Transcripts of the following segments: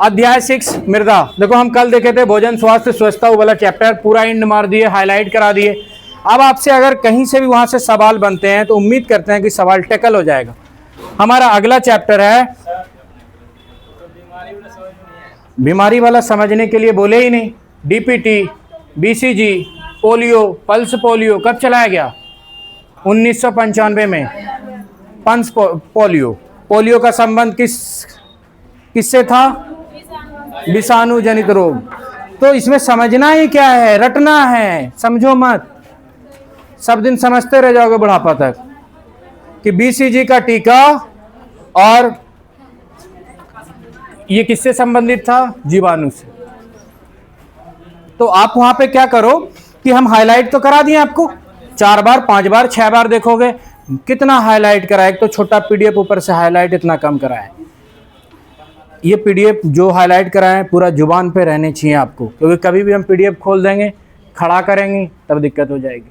अध्याय 6 मृदा। देखो हम कल देखे थे भोजन स्वास्थ्य स्वच्छता वाला चैप्टर, पूरा इंड मार दिए, हाईलाइट करा दिए। अब आपसे अगर कहीं से भी वहां से सवाल बनते हैं तो उम्मीद करते हैं कि सवाल टैकल हो जाएगा। हमारा अगला चैप्टर है बीमारी वाला, समझने के लिए बोले ही नहीं। DPT, BCG, polio, pulse polio कब चलाया गया? 1995 में। पल्स पोलियो, पोलियो का संबंध किससे था? विषाणु जनित रोग। तो इसमें समझना ही क्या है, रटना है, समझो मत। सब दिन समझते रह जाओगे बुढ़ापा तक कि बीसीजी का टीका और ये किससे संबंधित था? जीवाणु से। तो आप वहां पे क्या करो कि हम हाईलाइट तो करा दिए आपको, 4 बार 5 बार 6 बार देखोगे कितना हाईलाइट करा है। एक तो छोटा पीडीएफ ऊपर से हाईलाइट इतना कम करा है। ये पीडीएफ जो हाईलाइट करा है पूरा जुबान पे रहने चाहिए आपको, क्योंकि कभी भी हम पीडीएफ खोल देंगे, खड़ा करेंगे तब दिक्कत हो जाएगी।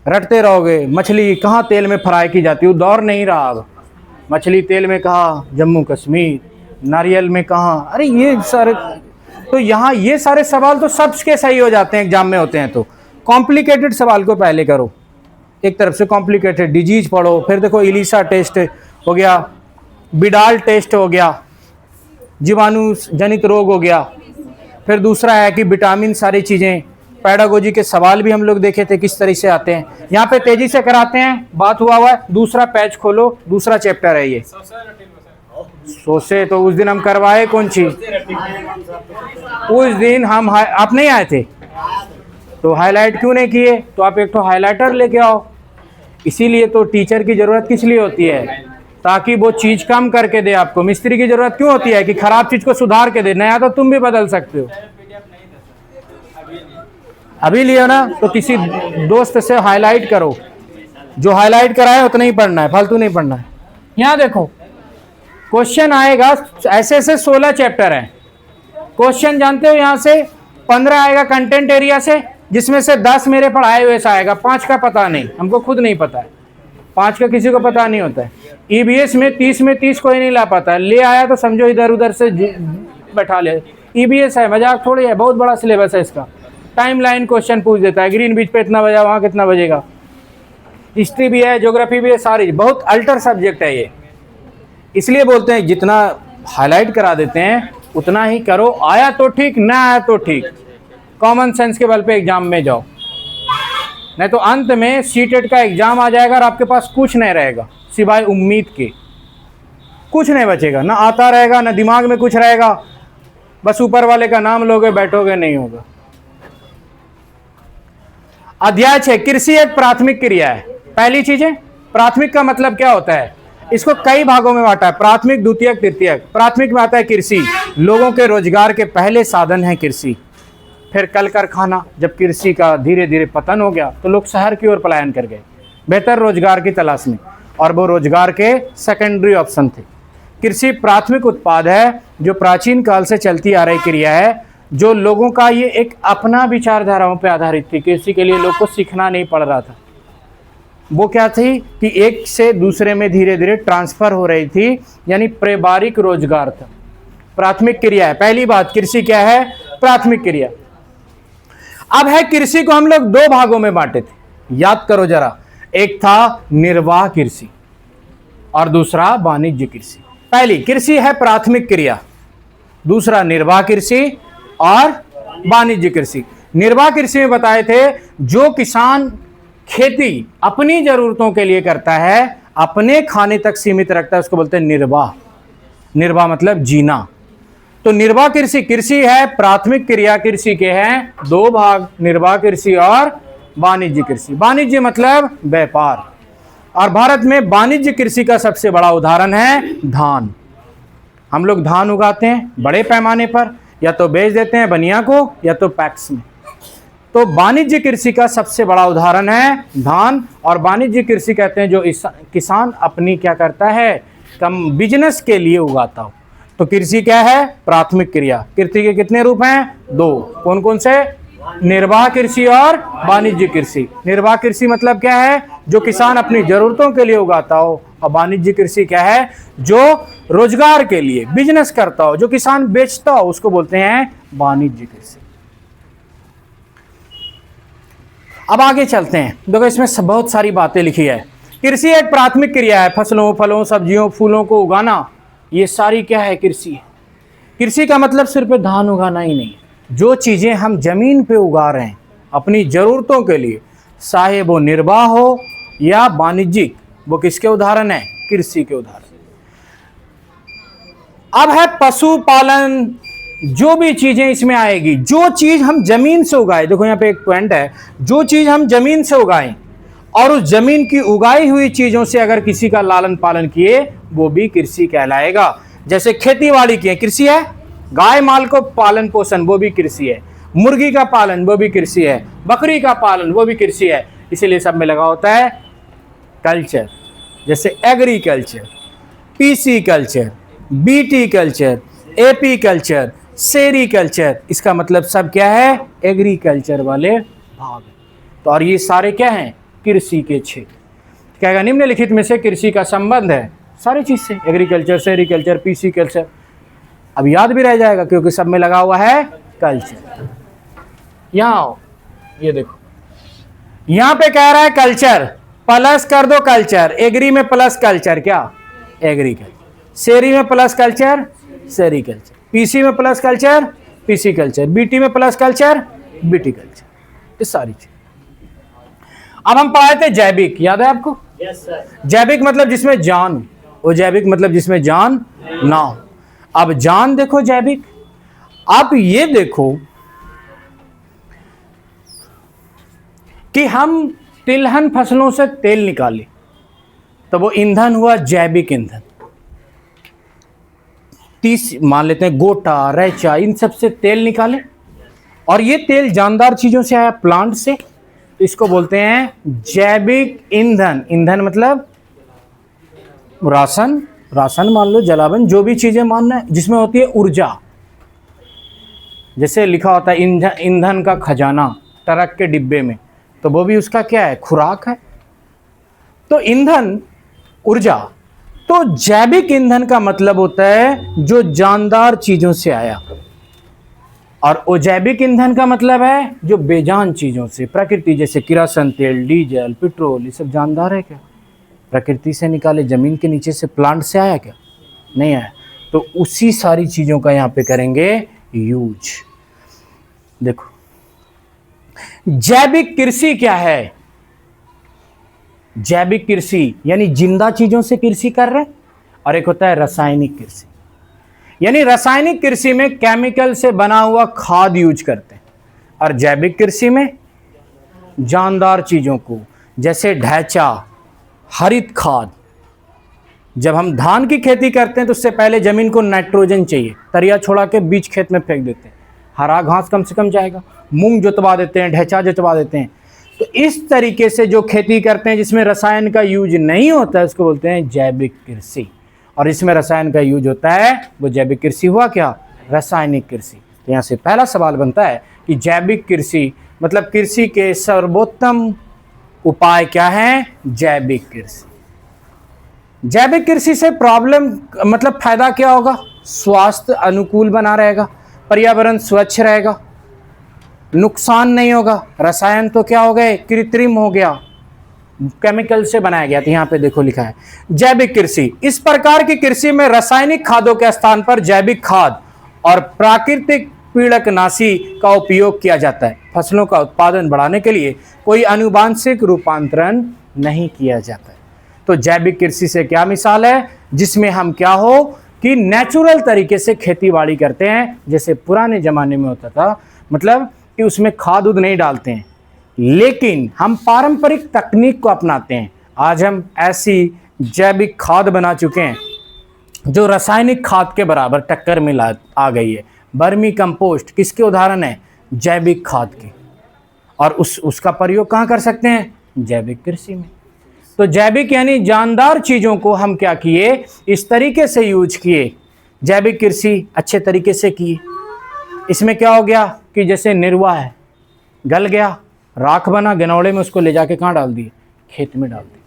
रटते रहोगे मछली कहाँ तेल में फ्राई की जाती है, वो दौर नहीं रहा अब। मछली तेल में कहाँ? जम्मू कश्मीर। नारियल में कहाँ? अरे ये सारे, तो यहाँ ये सारे सवाल तो सबके सही हो जाते हैं एग्जाम में होते हैं। तो कॉम्प्लिकेटेड सवाल को पहले करो, एक तरफ से कॉम्प्लिकेटेड डिजीज पढ़ो, फिर देखो इलीसा टेस्ट हो गया, बिडाल टेस्ट हो गया, जीवाणु जनित रोग हो गया, फिर दूसरा है कि विटामिन, सारी चीज़ें। पैडागोजी के सवाल भी हम लोग देखे थे किस तरह से आते हैं, यहाँ पे तेजी से कराते हैं, बात हुआ है। दूसरा पैच खोलो, दूसरा चैप्टर है ये सोचे। तो उस दिन हम करवाए कौन चीज? उस दिन हम आप नहीं आए थे तो हाईलाइट क्यों नहीं किए? तो आप एक तो हाईलाइटर लेके आओ। इसीलिए तो टीचर की जरूरत किस लिए होती है? ताकि वो चीज कम करके दे आपको। मिस्त्री की जरूरत क्यों होती है? कि खराब चीज को सुधार के दे। नया तो तुम भी बदल सकते हो। अभी लियो ना, तो किसी दोस्त से हाईलाइट करो, जो हाईलाइट कराए उतना ही पढ़ना है, फालतू नहीं पढ़ना है। यहाँ देखो क्वेश्चन आएगा, ऐसे ऐसे 16 चैप्टर हैं। क्वेश्चन जानते हो यहाँ से 15 आएगा कंटेंट एरिया से, जिसमें से 10 मेरे पढ़ाए हुए से आएगा, 5 का पता नहीं, हमको खुद नहीं पता है। 5 का किसी को पता नहीं होता है। ईबीएस में 30 में 30 कोई नहीं ला पाता है, ले आया तो समझो इधर उधर से बैठा ले। ईबीएस है, मजाक थोड़ी है, बहुत बड़ा सिलेबस है इसका। टाइम लाइन क्वेश्चन पूछ देता है, ग्रीन बीच पे इतना बजा, वहाँ कितना बजेगा। हिस्ट्री भी है, ज्योग्राफी भी है, सारी बहुत अल्टर सब्जेक्ट है ये। इसलिए बोलते हैं जितना हाईलाइट करा देते हैं उतना ही करो। आया तो ठीक, ना आया तो ठीक, कॉमन सेंस के बल पे एग्जाम में जाओ। नहीं तो अंत में सीटेट का एग्जाम आ जाएगा और आपके पास कुछ नहीं रहेगा सिवाय उम्मीद के। कुछ नहीं बचेगा, ना आता रहेगा ना दिमाग में कुछ रहेगा, बस ऊपर वाले का नाम लोगे, बैठोगे, नहीं होगा। अध्याय 6 कृषि एक प्राथमिक क्रिया है। पहली चीजें, प्राथमिक का मतलब क्या होता है? इसको कई भागों में बांटा है, प्राथमिक, द्वितीयक, तृतीयक। प्राथमिक में आता है कृषि, लोगों के रोजगार के पहले साधन है कृषि। फिर कल कारखाना, जब कृषि का धीरे धीरे पतन हो गया तो लोग शहर की ओर पलायन कर गए बेहतर रोजगार की तलाश में, और वो रोजगार के सेकेंडरी ऑप्शन थे। कृषि प्राथमिक उत्पाद है जो प्राचीन काल से चलती आ रही क्रिया है, जो लोगों का ये एक अपना विचारधाराओं पर आधारित थी। कृषि के लिए लोग को सीखना नहीं पड़ रहा था। वो क्या थी कि एक से दूसरे में धीरे धीरे ट्रांसफर हो रही थी, यानी पारिवारिक रोजगार था। प्राथमिक क्रिया है। पहली बात, कृषि क्या है? प्राथमिक क्रिया। अब है, कृषि को हम लोग 2 भागों में बांटे थे, याद करो जरा। एक था निर्वाह कृषि और दूसरा वाणिज्य कृषि। पहली कृषि है प्राथमिक क्रिया, दूसरा निर्वाह कृषि और वाणिज्य कृषि। निर्वाह कृषि में बताए थे जो किसान खेती अपनी जरूरतों के लिए करता है, अपने खाने तक सीमित रखता है, उसको बोलते हैं निर्वाह। निर्वाह मतलब जीना। तो निर्वाह कृषि, कृषि है प्राथमिक क्रिया। कृषि के हैं 2 भाग, निर्वाह कृषि और वाणिज्य कृषि। वाणिज्य मतलब व्यापार, और भारत में वाणिज्य कृषि का सबसे बड़ा उदाहरण है धान। हम लोग धान उगाते हैं बड़े पैमाने पर, या तो बेच देते हैं बनिया को या तो पैक्स में। तो वाणिज्य कृषि का सबसे बड़ा उदाहरण है धान। और वाणिज्य कृषि कहते हैं जो किसान अपनी क्या करता है, कम बिजनेस के लिए उगाता हो। तो कृषि क्या है? प्राथमिक क्रिया। कृषि के कितने रूप हैं? 2। कौन कौन से? निर्वाह कृषि और वाणिज्य कृषि। निर्वाह कृषि मतलब क्या है? जो किसान अपनी जरूरतों के लिए उगाता हो। और वाणिज्यिक कृषि क्या है? जो रोजगार के लिए बिजनेस करता हो, जो किसान बेचता हो, उसको बोलते हैं वाणिज्यिक कृषि। अब आगे चलते हैं। देखो इसमें बहुत सारी बातें लिखी है। कृषि एक प्राथमिक क्रिया है, फसलों, फलों, सब्जियों, फूलों को उगाना, ये सारी क्या है? कृषि है। कृषि का मतलब सिर्फ धान उगाना ही नहीं, जो चीजें हम जमीन पे उगा रहे हैं अपनी जरूरतों के लिए, चाहे वो निर्वाह हो या वाणिज्यिक, वो किसके उदाहरण है? कृषि के उदाहरण। अब है पशुपालन, जो भी चीजें इसमें आएगी, जो चीज हम जमीन से उगाए, देखो यहाँ पे एक पॉइंट है, जो चीज हम जमीन से उगाएं और उस जमीन की उगाई हुई चीजों से अगर किसी का लालन पालन किए, वो भी कृषि कहलाएगा। जैसे खेती बाड़ी की कृषि है, गाय माल को पालन पोषण, वो भी कृषि है, मुर्गी का पालन, वो भी कृषि है, बकरी का पालन, वो भी कृषि है। इसीलिए सब में लगा होता है कल्चर, जैसे agriculture, PC culture, BT culture, AP culture, sericulture, इसका मतलब सब क्या है? एग्रीकल्चर वाले भाग। तो और ये सारे क्या हैं? कृषि के क्षेत्र। क्या निम्नलिखित में से कृषि का संबंध है? सारी चीज से, एग्रीकल्चर, सेरीकल्चर, पीसी कल्चर। अब याद भी रह जाएगा क्योंकि सब में लगा हुआ है कल्चर। यहां आओ, ये देखो, यहां पे कह रहा है कल्चर, प्लस कर दो कल्चर। एग्री में प्लस कल्चर, क्या? एग्रीकल्चर। सेरी में प्लस कल्चर, सेरीकल्चर। पीसी में plus culture, PC culture. BT में प्लस कल्चर, बीटी कल्चर। ये सारी चीज। अब हम पढ़ाए थे जैविक, याद है आपको? Yes sir. जैविक मतलब जिसमें जान, वो जैविक मतलब जिसमें जान ना हो। अब जान देखो जैविक। आप ये देखो कि हम तिलहन फसलों से तेल निकाले तो वो ईंधन हुआ जैविक ईंधन। 30 मान लेते हैं, गोटा, रैचा, इन सब से तेल निकाले और ये तेल जानदार चीजों से आया, प्लांट से, तो इसको बोलते हैं जैविक ईंधन। ईंधन मतलब राशन, राशन मान लो, जलावन, जो भी चीजें मानना है जिसमें होती है ऊर्जा। जैसे लिखा होता है ईंधन का खजाना ट्रक के डिब्बे में, तो वो भी उसका क्या है? खुराक है। तो ईंधन, ऊर्जा। तो जैविक ईंधन का मतलब होता है जो जानदार चीजों से आया, और अजैविक ईंधन का मतलब है जो बेजान चीजों से, प्रकृति, जैसे किरोसिन तेल, डीजल, पेट्रोल, ये सब जानदार है क्या? प्रकृति से निकाले, जमीन के नीचे से, प्लांट से आया क्या? नहीं आया। तो उसी सारी चीजों का यहां पे करेंगे यूज। देखो जैविक कृषि क्या है? जैविक कृषि यानी जिंदा चीजों से कृषि कर रहे हैं, और एक होता है रासायनिक कृषि। यानी रासायनिक कृषि में केमिकल से बना हुआ खाद यूज करते हैं, और जैविक कृषि में जानदार चीजों को, जैसे ढैंचा, हरित खाद। जब हम धान की खेती करते हैं तो उससे पहले जमीन को नाइट्रोजन चाहिए, तरिया छोड़ा के बीज खेत में फेंक देते हैं, हरा घास कम से कम जाएगा। मूंग जोतवा देते हैं, ढैंचा जोतवा देते हैं। तो इस तरीके से जो खेती करते हैं जिसमें रसायन का यूज नहीं होता है, उसको बोलते हैं जैविक कृषि। और इसमें रसायन का यूज होता है, वो जैविक कृषि हुआ क्या? रासायनिक कृषि। तो यहाँ से पहला सवाल बनता है कि जैविक कृषि मतलब कृषि के सर्वोत्तम उपाय क्या है? जैविक कृषि। जैविक कृषि से प्रॉब्लम मतलब फायदा क्या होगा? स्वास्थ्य अनुकूल बना रहेगा, पर्यावरण स्वच्छ रहेगा, नुकसान नहीं होगा। रसायन तो क्या हो गए? कृत्रिम हो गया, केमिकल से बनाया गया। तो यहाँ पे देखो लिखा है जैविक कृषि। इस प्रकार की कृषि में रासायनिक खादों के स्थान पर जैविक खाद और प्राकृतिक पीड़कनाशी का उपयोग किया जाता है। फसलों का उत्पादन बढ़ाने के लिए कोई आनुवांशिक रूपांतरण नहीं किया जाता है। तो जैविक कृषि से क्या मिसाल है? जिसमें हम क्या हो कि नेचुरल तरीके से खेती बाड़ी करते हैं, जैसे पुराने जमाने में होता था, मतलब कि उसमें खाद उद नहीं डालते हैं, लेकिन हम पारंपरिक तकनीक को अपनाते हैं। आज हम ऐसी जैविक खाद बना चुके हैं जो रासायनिक खाद के बराबर टक्कर में आ गई है। बर्मी कंपोस्ट किसके उदाहरण है? जैविक खाद के। और उसका प्रयोग कहाँ कर सकते हैं? जैविक कृषि में। तो जैविक यानी जानदार चीज़ों को हम क्या किए? इस तरीके से यूज किए, जैविक कृषि अच्छे तरीके से किए। इसमें क्या हो गया कि जैसे निरवा है, गल गया, राख बना, गनौड़े में उसको ले जाके कहाँ डाल दिए? खेत में डाल दी।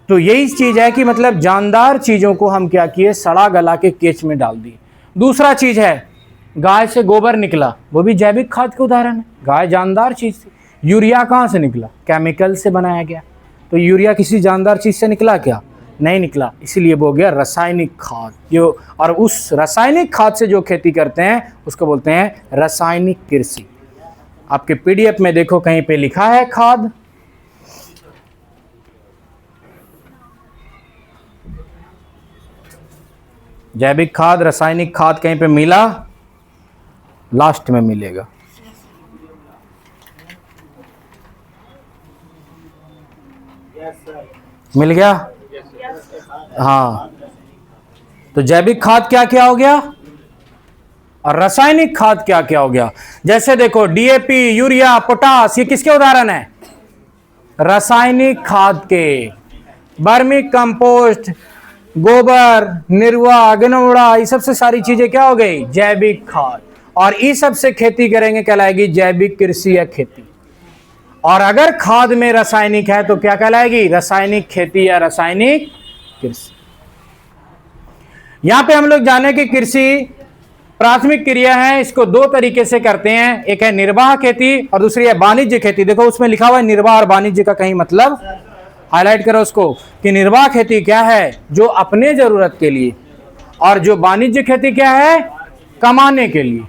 तो यही चीज है कि मतलब जानदार चीजों को हम क्या किए, सड़ा गला के केच में डाल दिए। दूसरा चीज है, गाय से गोबर निकला, वो भी जैविक खाद का उदाहरण है। गाय जानदार चीज थी। यूरिया कहाँ से निकला? केमिकल से बनाया गया। तो यूरिया किसी जानदार चीज से निकला क्या? नहीं निकला, इसीलिए वो हो गया रासायनिक खाद। जो और उस रासायनिक खाद से जो खेती करते हैं उसको बोलते हैं रासायनिक कृषि। आपके पीडीएफ में देखो कहीं पे लिखा है खाद, जैविक खाद, रासायनिक खाद कहीं पे मिला? लास्ट में मिलेगा। मिल गया? हाँ। तो जैविक खाद क्या क्या हो गया और रासायनिक खाद क्या क्या हो गया? जैसे देखो डीएपी, यूरिया, पोटास, ये किसके उदाहरण है? रासायनिक खाद के। वर्मी कंपोस्ट, गोबर, निर्वा, गनौड़ा, ये सबसे सारी चीजें क्या हो गई? जैविक खाद। और इस सब से खेती करेंगे कहलाएगी जैविक कृषि या खेती। और अगर खाद में रासायनिक है तो क्या कहलाएगी? रासायनिक खेती या रासायनिक कृषि। यहां पे हम लोग जाने की कृषि प्राथमिक क्रिया है, इसको दो तरीके से करते हैं। एक है निर्वाह खेती और दूसरी है वाणिज्य खेती। देखो उसमें लिखा हुआ है निर्वाह और वाणिज्य का कहीं मतलब, हाईलाइट करो उसको कि निर्वाह खेती क्या है? जो अपने जरूरत के लिए, और जो वाणिज्य खेती क्या है? कमाने के लिए।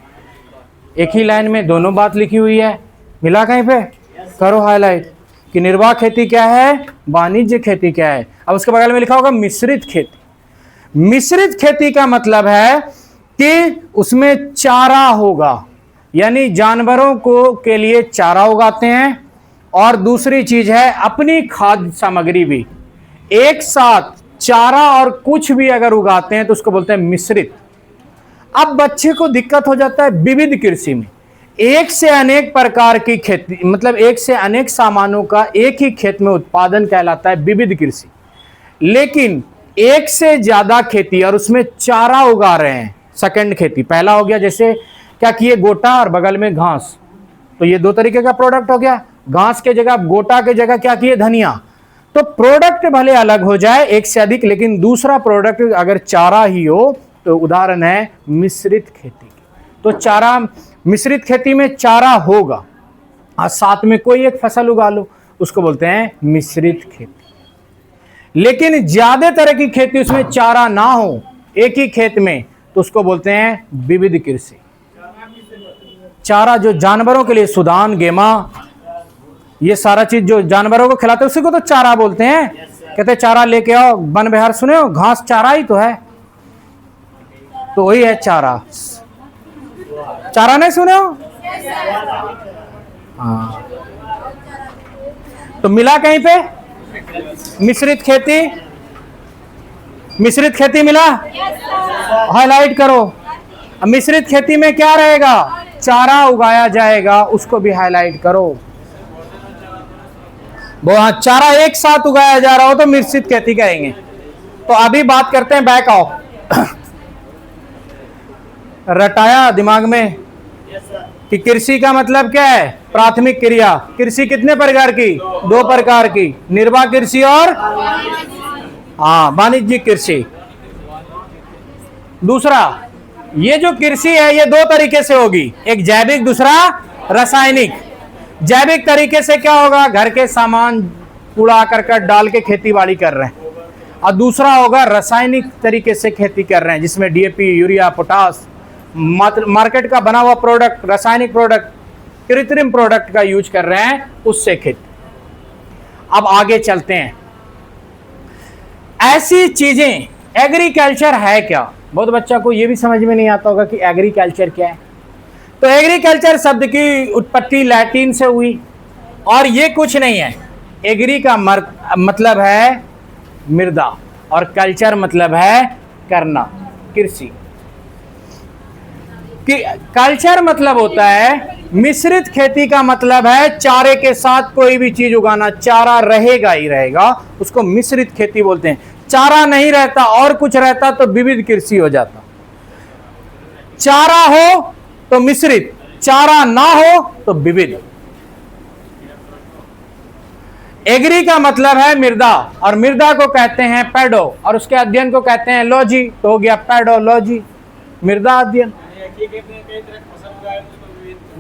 एक ही लाइन में दोनों बात लिखी हुई है, मिला कहीं पे? करो हाईलाइट कि निर्वाह खेती क्या है, वाणिज्य खेती क्या है। अब उसके बगल में लिखा होगा मिश्रित खेती। मिश्रित खेती का मतलब है कि उसमें चारा होगा, यानी जानवरों को के लिए चारा उगाते हैं, और दूसरी चीज है अपनी खाद्य सामग्री भी। एक साथ चारा और कुछ भी अगर उगाते हैं तो उसको बोलते हैं मिश्रित। अब बच्चे को दिक्कत हो जाता है विविध कृषि में, एक से अनेक प्रकार की खेती, मतलब एक से अनेक सामानों का एक ही खेत में उत्पादन कहलाता है विविध कृषि। लेकिन एक से ज्यादा खेती और उसमें चारा उगा रहे हैं, सेकंड खेती। पहला हो गया जैसे क्या किए, गोटा और बगल में घास, तो ये दो तरीके का प्रोडक्ट हो गया। घास के जगह, गोटा के जगह क्या किए, धनिया। तो प्रोडक्ट भले अलग हो जाए एक से अधिक, लेकिन दूसरा प्रोडक्ट अगर चारा ही हो तो उदाहरण है मिश्रित खेती की। तो चारा, मिश्रित खेती में चारा होगा और साथ में कोई एक फसल उगा लो, उसको बोलते हैं मिश्रित खेती। लेकिन ज्यादा तरह की खेती उसमें चारा ना हो एक ही खेत में तो उसको बोलते हैं विविध कृषि। चारा जो जानवरों के लिए, सुदान, गेमा, ये सारा चीज जो जानवरों को खिलाते हैं उसी को तो चारा बोलते हैं। कहते हैं चारा लेके आओ, वन विहार सुने हो, घास चारा ही तो है, तो वही है चारा। चारा नहीं सुने हो? हाँ। तो मिला कहीं पे मिश्रित खेती? मिश्रित खेती मिला? हाईलाइट करो। मिश्रित खेती में क्या रहेगा? चारा उगाया जाएगा, उसको भी हाईलाइट करो। वो हाँ, चारा एक साथ उगाया जा रहा हो तो मिश्रित खेती कहेंगे। तो अभी बात करते हैं, बैक आओ। रटाया दिमाग में कि कृषि का मतलब क्या है? प्राथमिक क्रिया। कृषि कितने प्रकार की? दो प्रकार की, निर्वाह कृषि और हाँ वाणिज्यिक कृषि। दूसरा, ये जो कृषि है ये दो तरीके से होगी, एक जैविक, दूसरा रासायनिक। जैविक तरीके से क्या होगा? घर के सामान कूड़ा करकट डाल के खेती बाड़ी कर रहे हैं, और दूसरा होगा रासायनिक तरीके से खेती कर रहे हैं, जिसमें डीएपी, यूरिया, पोटास, मार्केट का बना हुआ प्रोडक्ट, रासायनिक प्रोडक्ट, कृत्रिम प्रोडक्ट का यूज कर रहे हैं, उससे खेती। अब आगे चलते हैं। ऐसी चीजें, एग्रीकल्चर है क्या? बहुत बच्चा को यह भी समझ में नहीं आता होगा कि एग्रीकल्चर क्या है। तो एग्रीकल्चर शब्द की उत्पत्ति लैटिन से हुई, और ये कुछ नहीं है। एग्री का मतलब है मृदा, और कल्चर मतलब है करना, कृषि। कल्चर मतलब होता है मिश्रित खेती का मतलब है चारे के साथ कोई भी चीज उगाना, चारा रहेगा ही रहेगा, उसको मिश्रित खेती बोलते हैं। चारा नहीं रहता और कुछ रहता तो विविध कृषि हो जाता। चारा हो तो मिश्रित, चारा ना हो तो विविध। एग्री का मतलब है मृदा, और मृदा को कहते हैं पैडो, और उसके अध्ययन को कहते हैं लॉजी। तो हो गया पैडोलॉजी, मृदा अध्ययन।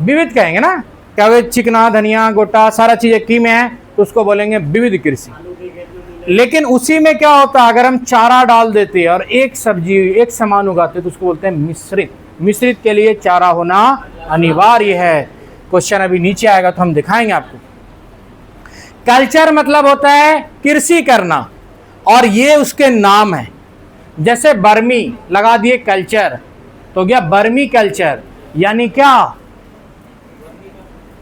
विविध कहेंगे ना, क्या वे चिकना, धनिया, गोटा, सारा चीज एक ही में है, तो उसको बोलेंगे विविध कृषि। लेकिन उसी में क्या होता है, अगर हम चारा डाल देते और एक सब्जी एक समान उगाते तो उसको बोलते हैं मिश्रित। मिश्रित के लिए चारा होना अनिवार्य है। क्वेश्चन अभी नीचे आएगा तो हम दिखाएंगे आपको। कल्चर मतलब होता है कृषि करना, और ये उसके नाम है। जैसे बर्मी लगा दिए कल्चर, तो गया बर्मी कल्चर, यानी क्या,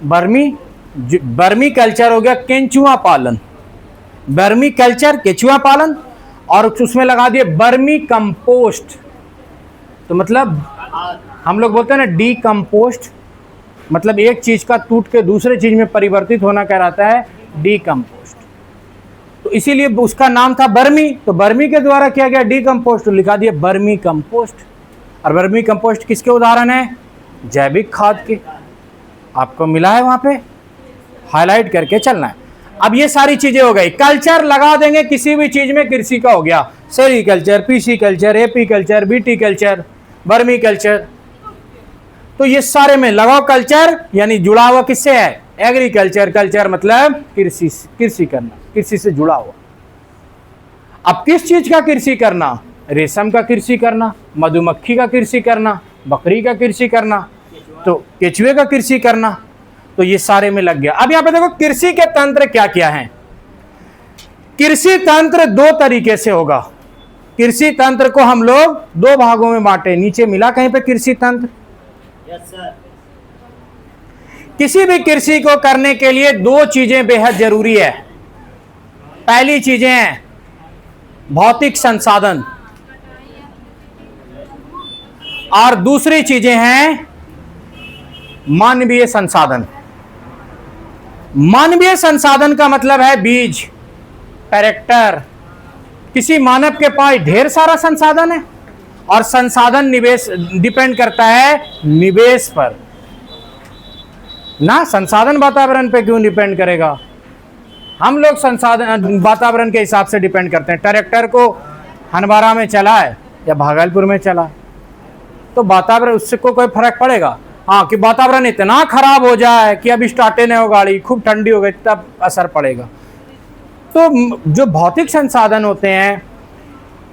बर्मी कल्चर हो गया केंचुआ पालन। बर्मी कल्चर केंचुआ पालन, और उसमें लगा दिए बर्मी कंपोस्ट, तो मतलब हम लोग बोलते हैं ना डीकम्पोस्ट, मतलब एक चीज का टूट के दूसरे चीज में परिवर्तित होना कहलाता है डीकम्पोस्ट। तो इसीलिए उसका नाम था बर्मी, तो बर्मी के द्वारा किया गया डीकम्पोस्ट, तो लिखा दिया बर्मी कंपोस्ट। और बर्मी कंपोस्ट किसके उदाहरण है, जैविक खाद के। आपको मिला है वहां पे, हाईलाइट करके चलना है। अब ये सारी चीजें हो गई। कल्चर लगा देंगे किसी भी चीज में, कृषि का हो गया sericulture, PC culture, AP culture, BT culture, बर्मी कल्चर। तो ये सारे में लगाओ कल्चर, यानी जुड़ा हुआ किससे है, एग्रीकल्चर। कल्चर मतलब कृषि करना, कृषि से जुड़ा हुआ। अब किस चीज का कृषि करना, रेशम का कृषि करना, मधुमक्खी का कृषि करना, बकरी का कृषि करना, तो केचुए का कृषि करना, तो ये सारे में लग गया। अब यहां पे देखो कृषि के तंत्र क्या क्या हैं। कृषि तंत्र दो तरीके से होगा। कृषि तंत्र को हम लोग दो भागों में बांटे, नीचे मिला कहीं पे कृषि तंत्र। Yes sir. किसी भी कृषि को करने के लिए दो चीजें बेहद जरूरी है। पहली चीजें हैं भौतिक संसाधन, और दूसरी चीजें हैं मानवीय संसाधन। मानवीय संसाधन का मतलब है बीज, ट्रैक्टर। किसी मानव के पास ढेर सारा संसाधन है, और संसाधन निवेश डिपेंड करता है निवेश पर ना। संसाधन वातावरण पे क्यों डिपेंड करेगा, हम लोग संसाधन वातावरण के हिसाब से डिपेंड करते हैं। ट्रैक्टर को हनबारा में चला है या भागलपुर में चला है, तो वातावरण उससे को कोई फर्क पड़ेगा। हाँ, कि वातावरण इतना खराब हो जाए कि अब स्टार्टे नहीं हो गाड़ी, खूब ठंडी हो गई, तब असर पड़ेगा। तो जो भौतिक संसाधन होते हैं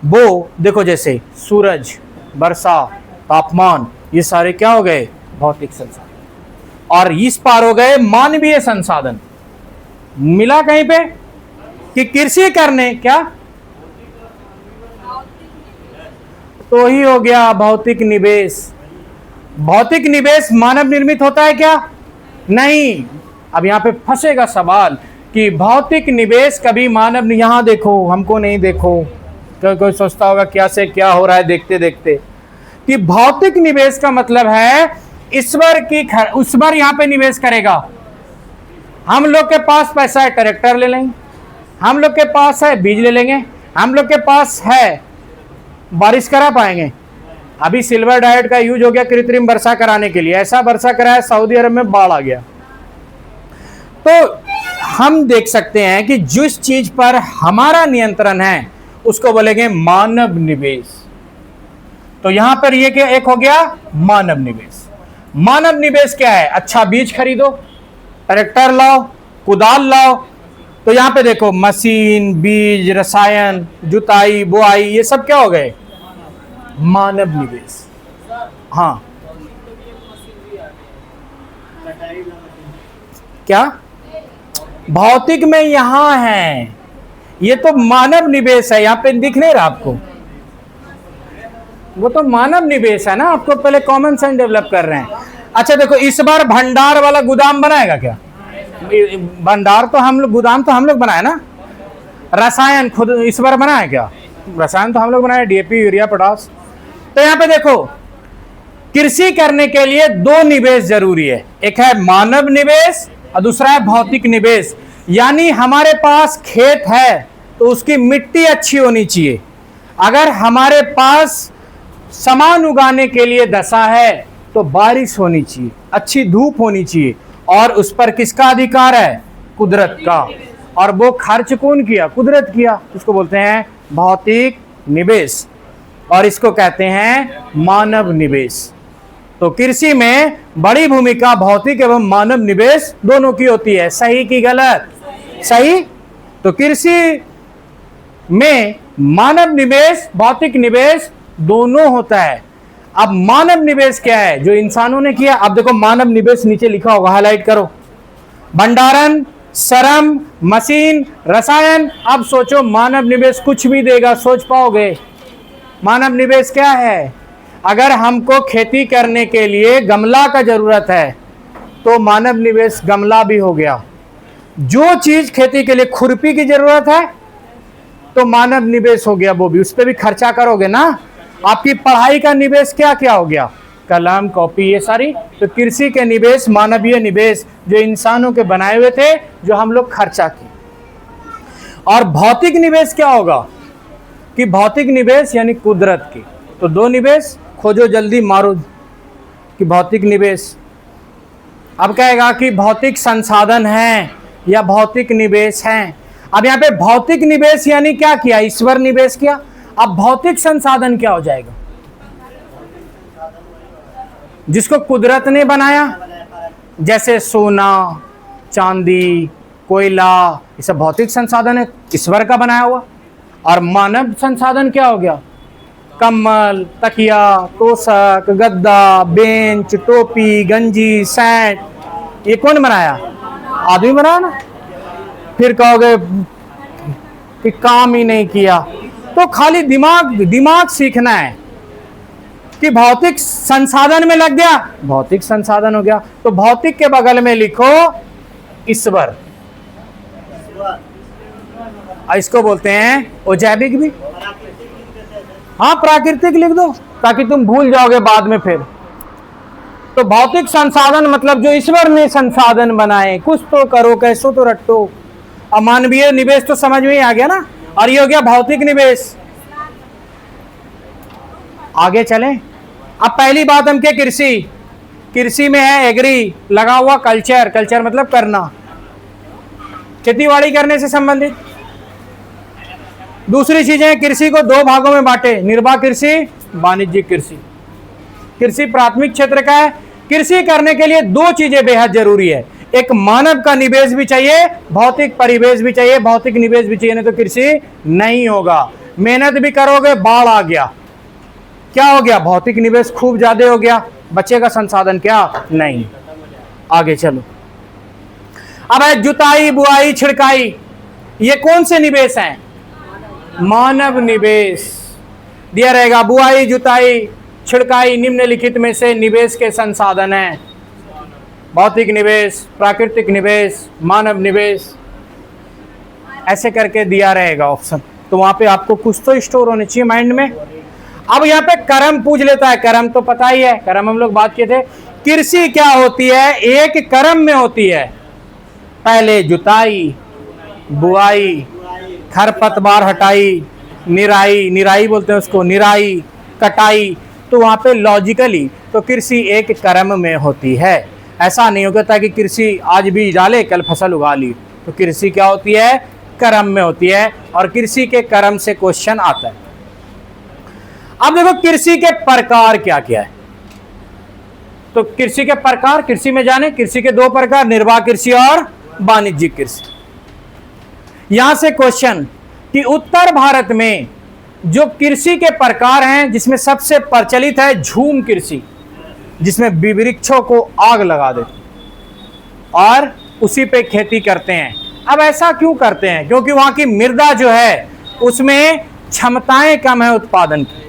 वो देखो, जैसे सूरज, वर्षा, तापमान, ये सारे क्या हो गए, भौतिक संसाधन। और इस पार हो गए मानवीय संसाधन। मिला कहीं पे कि कृषि करने क्या, तो ही हो गया भौतिक निवेश। भौतिक निवेश मानव निर्मित होता है क्या, नहीं। अब यहां पे फंसेगा सवाल कि भौतिक निवेश कभी मानव, यहां देखो हमको नहीं देखो, कोई सोचता होगा क्या से क्या हो रहा है देखते देखते। कि भौतिक निवेश का मतलब है ईश्वर यहाँ पे निवेश करेगा। हम लोग के पास पैसा है, ट्रैक्टर ले लेंगे, हम लोग के पास है बीज ले लेंगे, हम लोग के पास है बारिश करा पाएंगे। अभी सिल्वर डाइट का यूज हो गया कृत्रिम वर्षा कराने के लिए, ऐसा वर्षा कराया सऊदी अरब में बाढ़ आ गया। तो हम देख सकते हैं कि जिस चीज पर हमारा नियंत्रण है उसको बोलेंगे मानव निवेश। तो यहां पर ये क्या एक हो गया मानव निवेश। मानव निवेश क्या है, अच्छा बीज खरीदो, ट्रैक्टर लाओ, कुदाल लाओ। तो यहां पे देखो मशीन, बीज, रसायन, जुताई, बुआई, ये सब क्या हो गए, मानव निवेश। हाँ क्या, भौतिक में यहां है, ये तो मानव निवेश है, यहां पे दिख नहीं रहा आपको, वो तो मानव निवेश है ना। आपको पहले कॉमन सेंस डेवलप कर रहे हैं। अच्छा देखो, इस बार भंडार वाला गोदाम बनाएगा क्या, भंडार तो हम लोग, गोदाम तो हम लोग बनाए ना। रसायन खुद इस बार बनाए क्या, रसायन तो हम लोग बनाए, डीएपी, यूरिया, पोटास। तो यहां पे देखो कृषि करने के लिए दो निवेश जरूरी है, एक है मानव निवेश और दूसरा है भौतिक निवेश। यानी हमारे पास खेत है तो उसकी मिट्टी अच्छी होनी चाहिए। अगर हमारे पास सामान उगाने के लिए दशा है तो बारिश होनी चाहिए, अच्छी धूप होनी चाहिए, और उस पर किसका अधिकार है, कुदरत का। और वो खर्च कौन किया? कुदरत किया। इसको बोलते हैं भौतिक निवेश और इसको कहते हैं मानव निवेश। तो कृषि में बड़ी भूमिका भौतिक एवं मानव निवेश दोनों की होती है। सही की गलत? सही। तो कृषि में मानव निवेश भौतिक निवेश दोनों होता है। अब मानव निवेश क्या है? जो इंसानों ने किया। अब देखो मानव निवेश नीचे लिखा होगा, हाईलाइट करो। भंडारण, श्रम, मशीन, रसायन। अब सोचो मानव निवेश कुछ भी देगा, सोच पाओगे? मानव निवेश क्या है? अगर हमको खेती करने के लिए गमला का जरूरत है तो मानव निवेश गमला भी हो गया। जो चीज खेती के लिए खुरपी की जरूरत है तो मानव निवेश हो गया, वो भी, उस पर भी खर्चा करोगे ना। आपकी पढ़ाई का निवेश क्या क्या हो गया? कलम, कॉपी, ये सारी। तो कृषि के निवेश मानवीय निवेश जो इंसानों के बनाए हुए थे, जो हम लोग खर्चा किए। और भौतिक निवेश क्या होगा? कि भौतिक निवेश यानी कुदरत की। तो दो निवेश खोजो जल्दी, मारो कि भौतिक निवेश। अब कहेगा कि भौतिक संसाधन है या भौतिक निवेश है। अब यहाँ पे भौतिक निवेश यानी क्या किया? ईश्वर निवेश किया। अब भौतिक संसाधन क्या हो जाएगा? जिसको कुदरत ने बनाया, जैसे सोना, चांदी, कोयला, ये सब भौतिक संसाधन है, ईश्वर का बनाया हुआ। और मानव संसाधन क्या हो गया? कम्बल, तकिया, तोशक, गद्दा, बेंच, टोपी, गंजी, सैट, ये कौन बनाया? आदमी बनाया ना। फिर कहोगे कि काम ही नहीं किया। तो खाली दिमाग सीखना है कि भौतिक संसाधन में लग गया, भौतिक संसाधन हो गया। तो भौतिक के बगल में लिखो ईश्वर। इसको बोलते हैं अजैविक भी। हाँ, प्राकृतिक लिख दो ताकि तुम भूल जाओगे बाद में फिर। तो भौतिक संसाधन मतलब जो ईश्वर ने संसाधन बनाए, कुछ तो करो, कैसो तो रटो। अमानवीय निवेश तो समझ में ही आ गया ना। और ये हो गया भौतिक निवेश। आगे चलें। अब पहली बात हम क्या? कृषि में है एग्री, लगा हुआ कल्चर। कल्चर मतलब करना, खेतीबाड़ी करने से संबंधित। दूसरी चीजें, कृषि को दो भागों में बांटे, निर्वाह कृषि, वाणिज्यिक कृषि। कृषि प्राथमिक क्षेत्र का है। कृषि करने के लिए दो चीजें बेहद जरूरी है। एक मानव का निवेश भी चाहिए, भौतिक परिवेश भी चाहिए, भौतिक निवेश भी चाहिए, नहीं तो कृषि नहीं होगा। मेहनत भी करोगे, बाढ़ आ गया, क्या हो गया? भौतिक निवेश खूब ज्यादा हो गया, बचेगा संसाधन क्या? नहीं। आगे चलो। अब है जुताई, बुआई, छिड़काई। ये कौन से निवेश हैं? मानव निवेश दिया रहेगा। बुआई, जुताई, छिड़काई निम्नलिखित में से निवेश के संसाधन हैं। भौतिक निवेश, प्राकृतिक निवेश, मानव निवेश, ऐसे करके दिया रहेगा ऑप्शन। तो वहां पे आपको कुछ तो स्टोर होने चाहिए माइंड में। अब यहाँ पे कर्म पूछ लेता है। कर्म तो पता ही है, कर्म हम लोग बात किए थे। कृषि क्या होती है? एक कर्म में होती है। पहले जुताई, बुआई, खरपतवार हटाई, निराई बोलते हैं उसको, निराई, कटाई। तो वहां पे लॉजिकली तो कृषि एक कर्म में होती है। ऐसा नहीं होता कि कृषि आज बीज डाले कल फसल उगा ली। तो कृषि क्या होती है? कर्म में होती है। और कृषि के कर्म से क्वेश्चन आता है। अब देखो कृषि के प्रकार क्या क्या है। तो कृषि के प्रकार, कृषि में जाने, कृषि के दो प्रकार, निर्वाह कृषि और वाणिज्यिक कृषि। यहां से क्वेश्चन कि उत्तर भारत में जो कृषि के प्रकार हैं, जिसमें सबसे प्रचलित है झूम कृषि, जिसमें वृक्षों को आग लगा देते और उसी पे खेती करते हैं। अब ऐसा क्यों करते हैं? क्योंकि वहां की मृदा जो है उसमें क्षमताएं कम है उत्पादन की।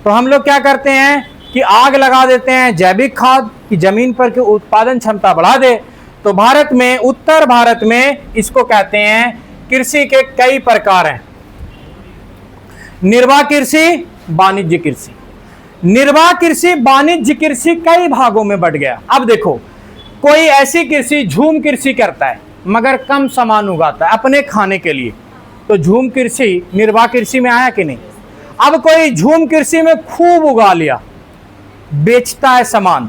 तो हम लोग क्या करते हैं कि आग लगा देते हैं जैविक खाद की जमीन पर कि उत्पादन क्षमता बढ़ा दे। तो भारत में, उत्तर भारत में इसको कहते हैं, कृषि के कई प्रकार हैं। निर्वाह कृषि, वाणिज्य कृषि। निर्वाह कृषि, वाणिज्य कृषि कई भागों में बढ़ गया। अब देखो, कोई ऐसी कृषि झूम कृषि करता है मगर कम सामान उगाता है अपने खाने के लिए, तो झूम कृषि निर्वाह कृषि में आया कि नहीं? अब कोई झूम कृषि में खूब उगा लिया, बेचता है सामान,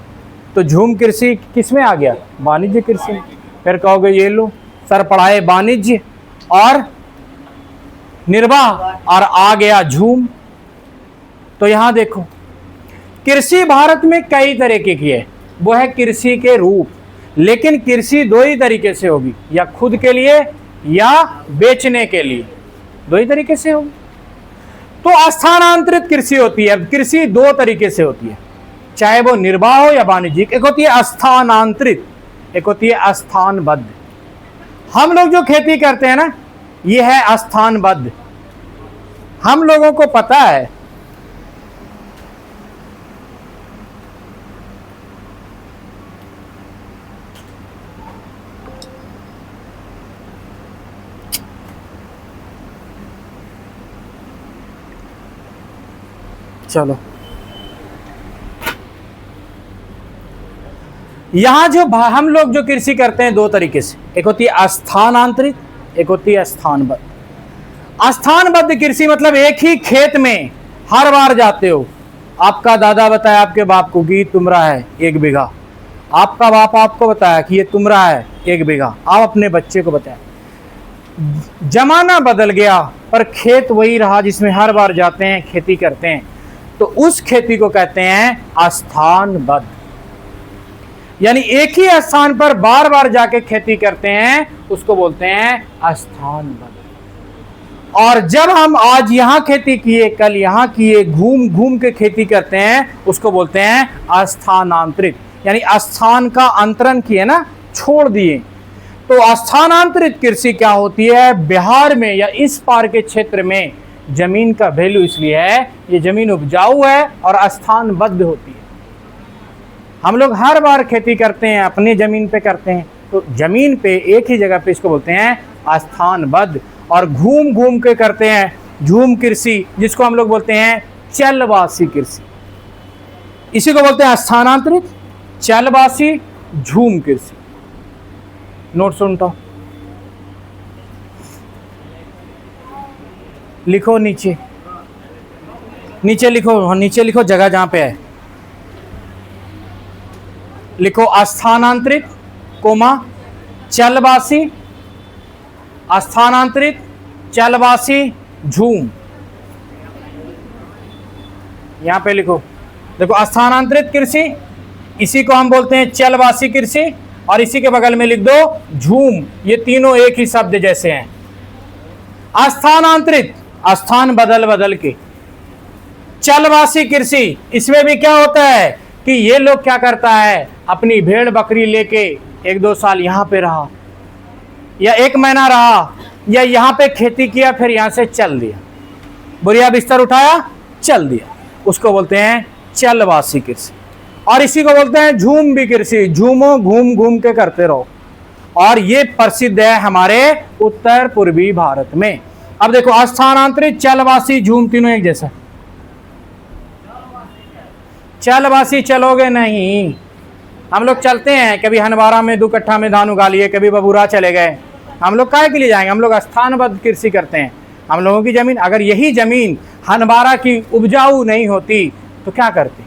तो झूम कृषि किस में आ गया? वाणिज्य कृषि में। फिर कहोगे ये लो सर पढ़ाए वाणिज्य और निर्वाह, और आ गया झूम। तो यहां देखो, कृषि भारत में कई तरीके की है, वो है कृषि के रूप, लेकिन कृषि दो ही तरीके से होगी, या खुद के लिए या बेचने के लिए, दो ही तरीके से होगी। तो स्थानांतरित कृषि होती है। कृषि दो तरीके से होती है, चाहे वो निर्वाह हो या वाणिज्यिक। एक होती है स्थानांतरित, एक होती है स्थानबद्ध। हम लोग जो खेती करते हैं ना, ये है स्थानबद्ध। हम लोगों को पता है चलो यहां जो हम लोग जो कृषि करते हैं दो तरीके से, एक होती है स्थानांतरित, एक होती है स्थानबद्ध। स्थानबद्ध कृषि मतलब एक ही खेत में हर बार जाते हो। आपका दादा बताया आपके बाप को कि ये तुमरा है 1 बीघा, आपका बाप आपको बताया कि ये तुमरा है 1 बीघा, आप अपने बच्चे को बताया। जमाना बदल गया पर खेत वही रहा जिसमें हर बार जाते हैं, खेती करते हैं, तो उस खेती को कहते हैं स्थानबद्ध। यानी एक ही स्थान पर बार बार जाके खेती करते हैं, उसको बोलते हैं स्थानबद्ध। और जब हम आज यहां खेती किए, कल यहां किए, घूम घूम के खेती करते हैं, उसको बोलते हैं स्थानांतरित। यानी स्थान का अंतरण किए ना, छोड़ दिए। तो स्थानांतरित कृषि क्या होती है? बिहार में या इस पार के क्षेत्र में जमीन का वैल्यू इसलिए है, ये जमीन उपजाऊ है और स्थानबद्ध होती है। हम लोग हर बार खेती करते हैं, अपनी जमीन पे करते हैं, तो जमीन पे एक ही जगह पे, इसको बोलते हैं स्थानबद्ध। और घूम घूम के करते हैं झूम कृषि, जिसको हम लोग बोलते हैं चलवासी कृषि। इसी को बोलते हैं स्थानांतरित, चलवासी, झूम कृषि। नोट सुनता लिखो, नीचे नीचे लिखो, नीचे लिखो जगह जहां पे है, लिखो स्थानांतरित कोमा चलवासी, स्थानांतरित, चलवासी, झूम। यहां पे लिखो, देखो स्थानांतरित कृषि, इसी को हम बोलते हैं चलवासी कृषि, और इसी के बगल में लिख दो झूम। ये तीनों एक ही शब्द जैसे हैं। स्थानांतरित, स्थान बदल बदल के। चलवासी कृषि, इसमें भी क्या होता है कि ये लोग क्या करता है, अपनी भेड़ बकरी लेके 1-2 साल यहां पे रहा, या 1 महीना रहा, या यहां पे खेती किया, फिर यहां से चल दिया, बोरिया बिस्तर उठाया चल दिया, उसको बोलते हैं चलवासी कृषि। और इसी को बोलते हैं झूम भी कृषि, झूमो, घूम घूम के करते रहो। और ये प्रसिद्ध है हमारे उत्तर पूर्वी भारत में। अब देखो, स्थानांतरित, चलवासी, झूम, तीनों एक जैसा। चलवासी चलोगे नहीं, हम लोग चलते हैं, कभी हनवारा में 2 कट्ठा में धान उगा लिए, कभी बबूरा चले गए, हम लोग काहे के लिए जाएंगे? हम लोग स्थानबद्ध कृषि करते हैं। हम लोगों की जमीन, अगर यही जमीन हनवारा की उपजाऊ नहीं होती तो क्या करते?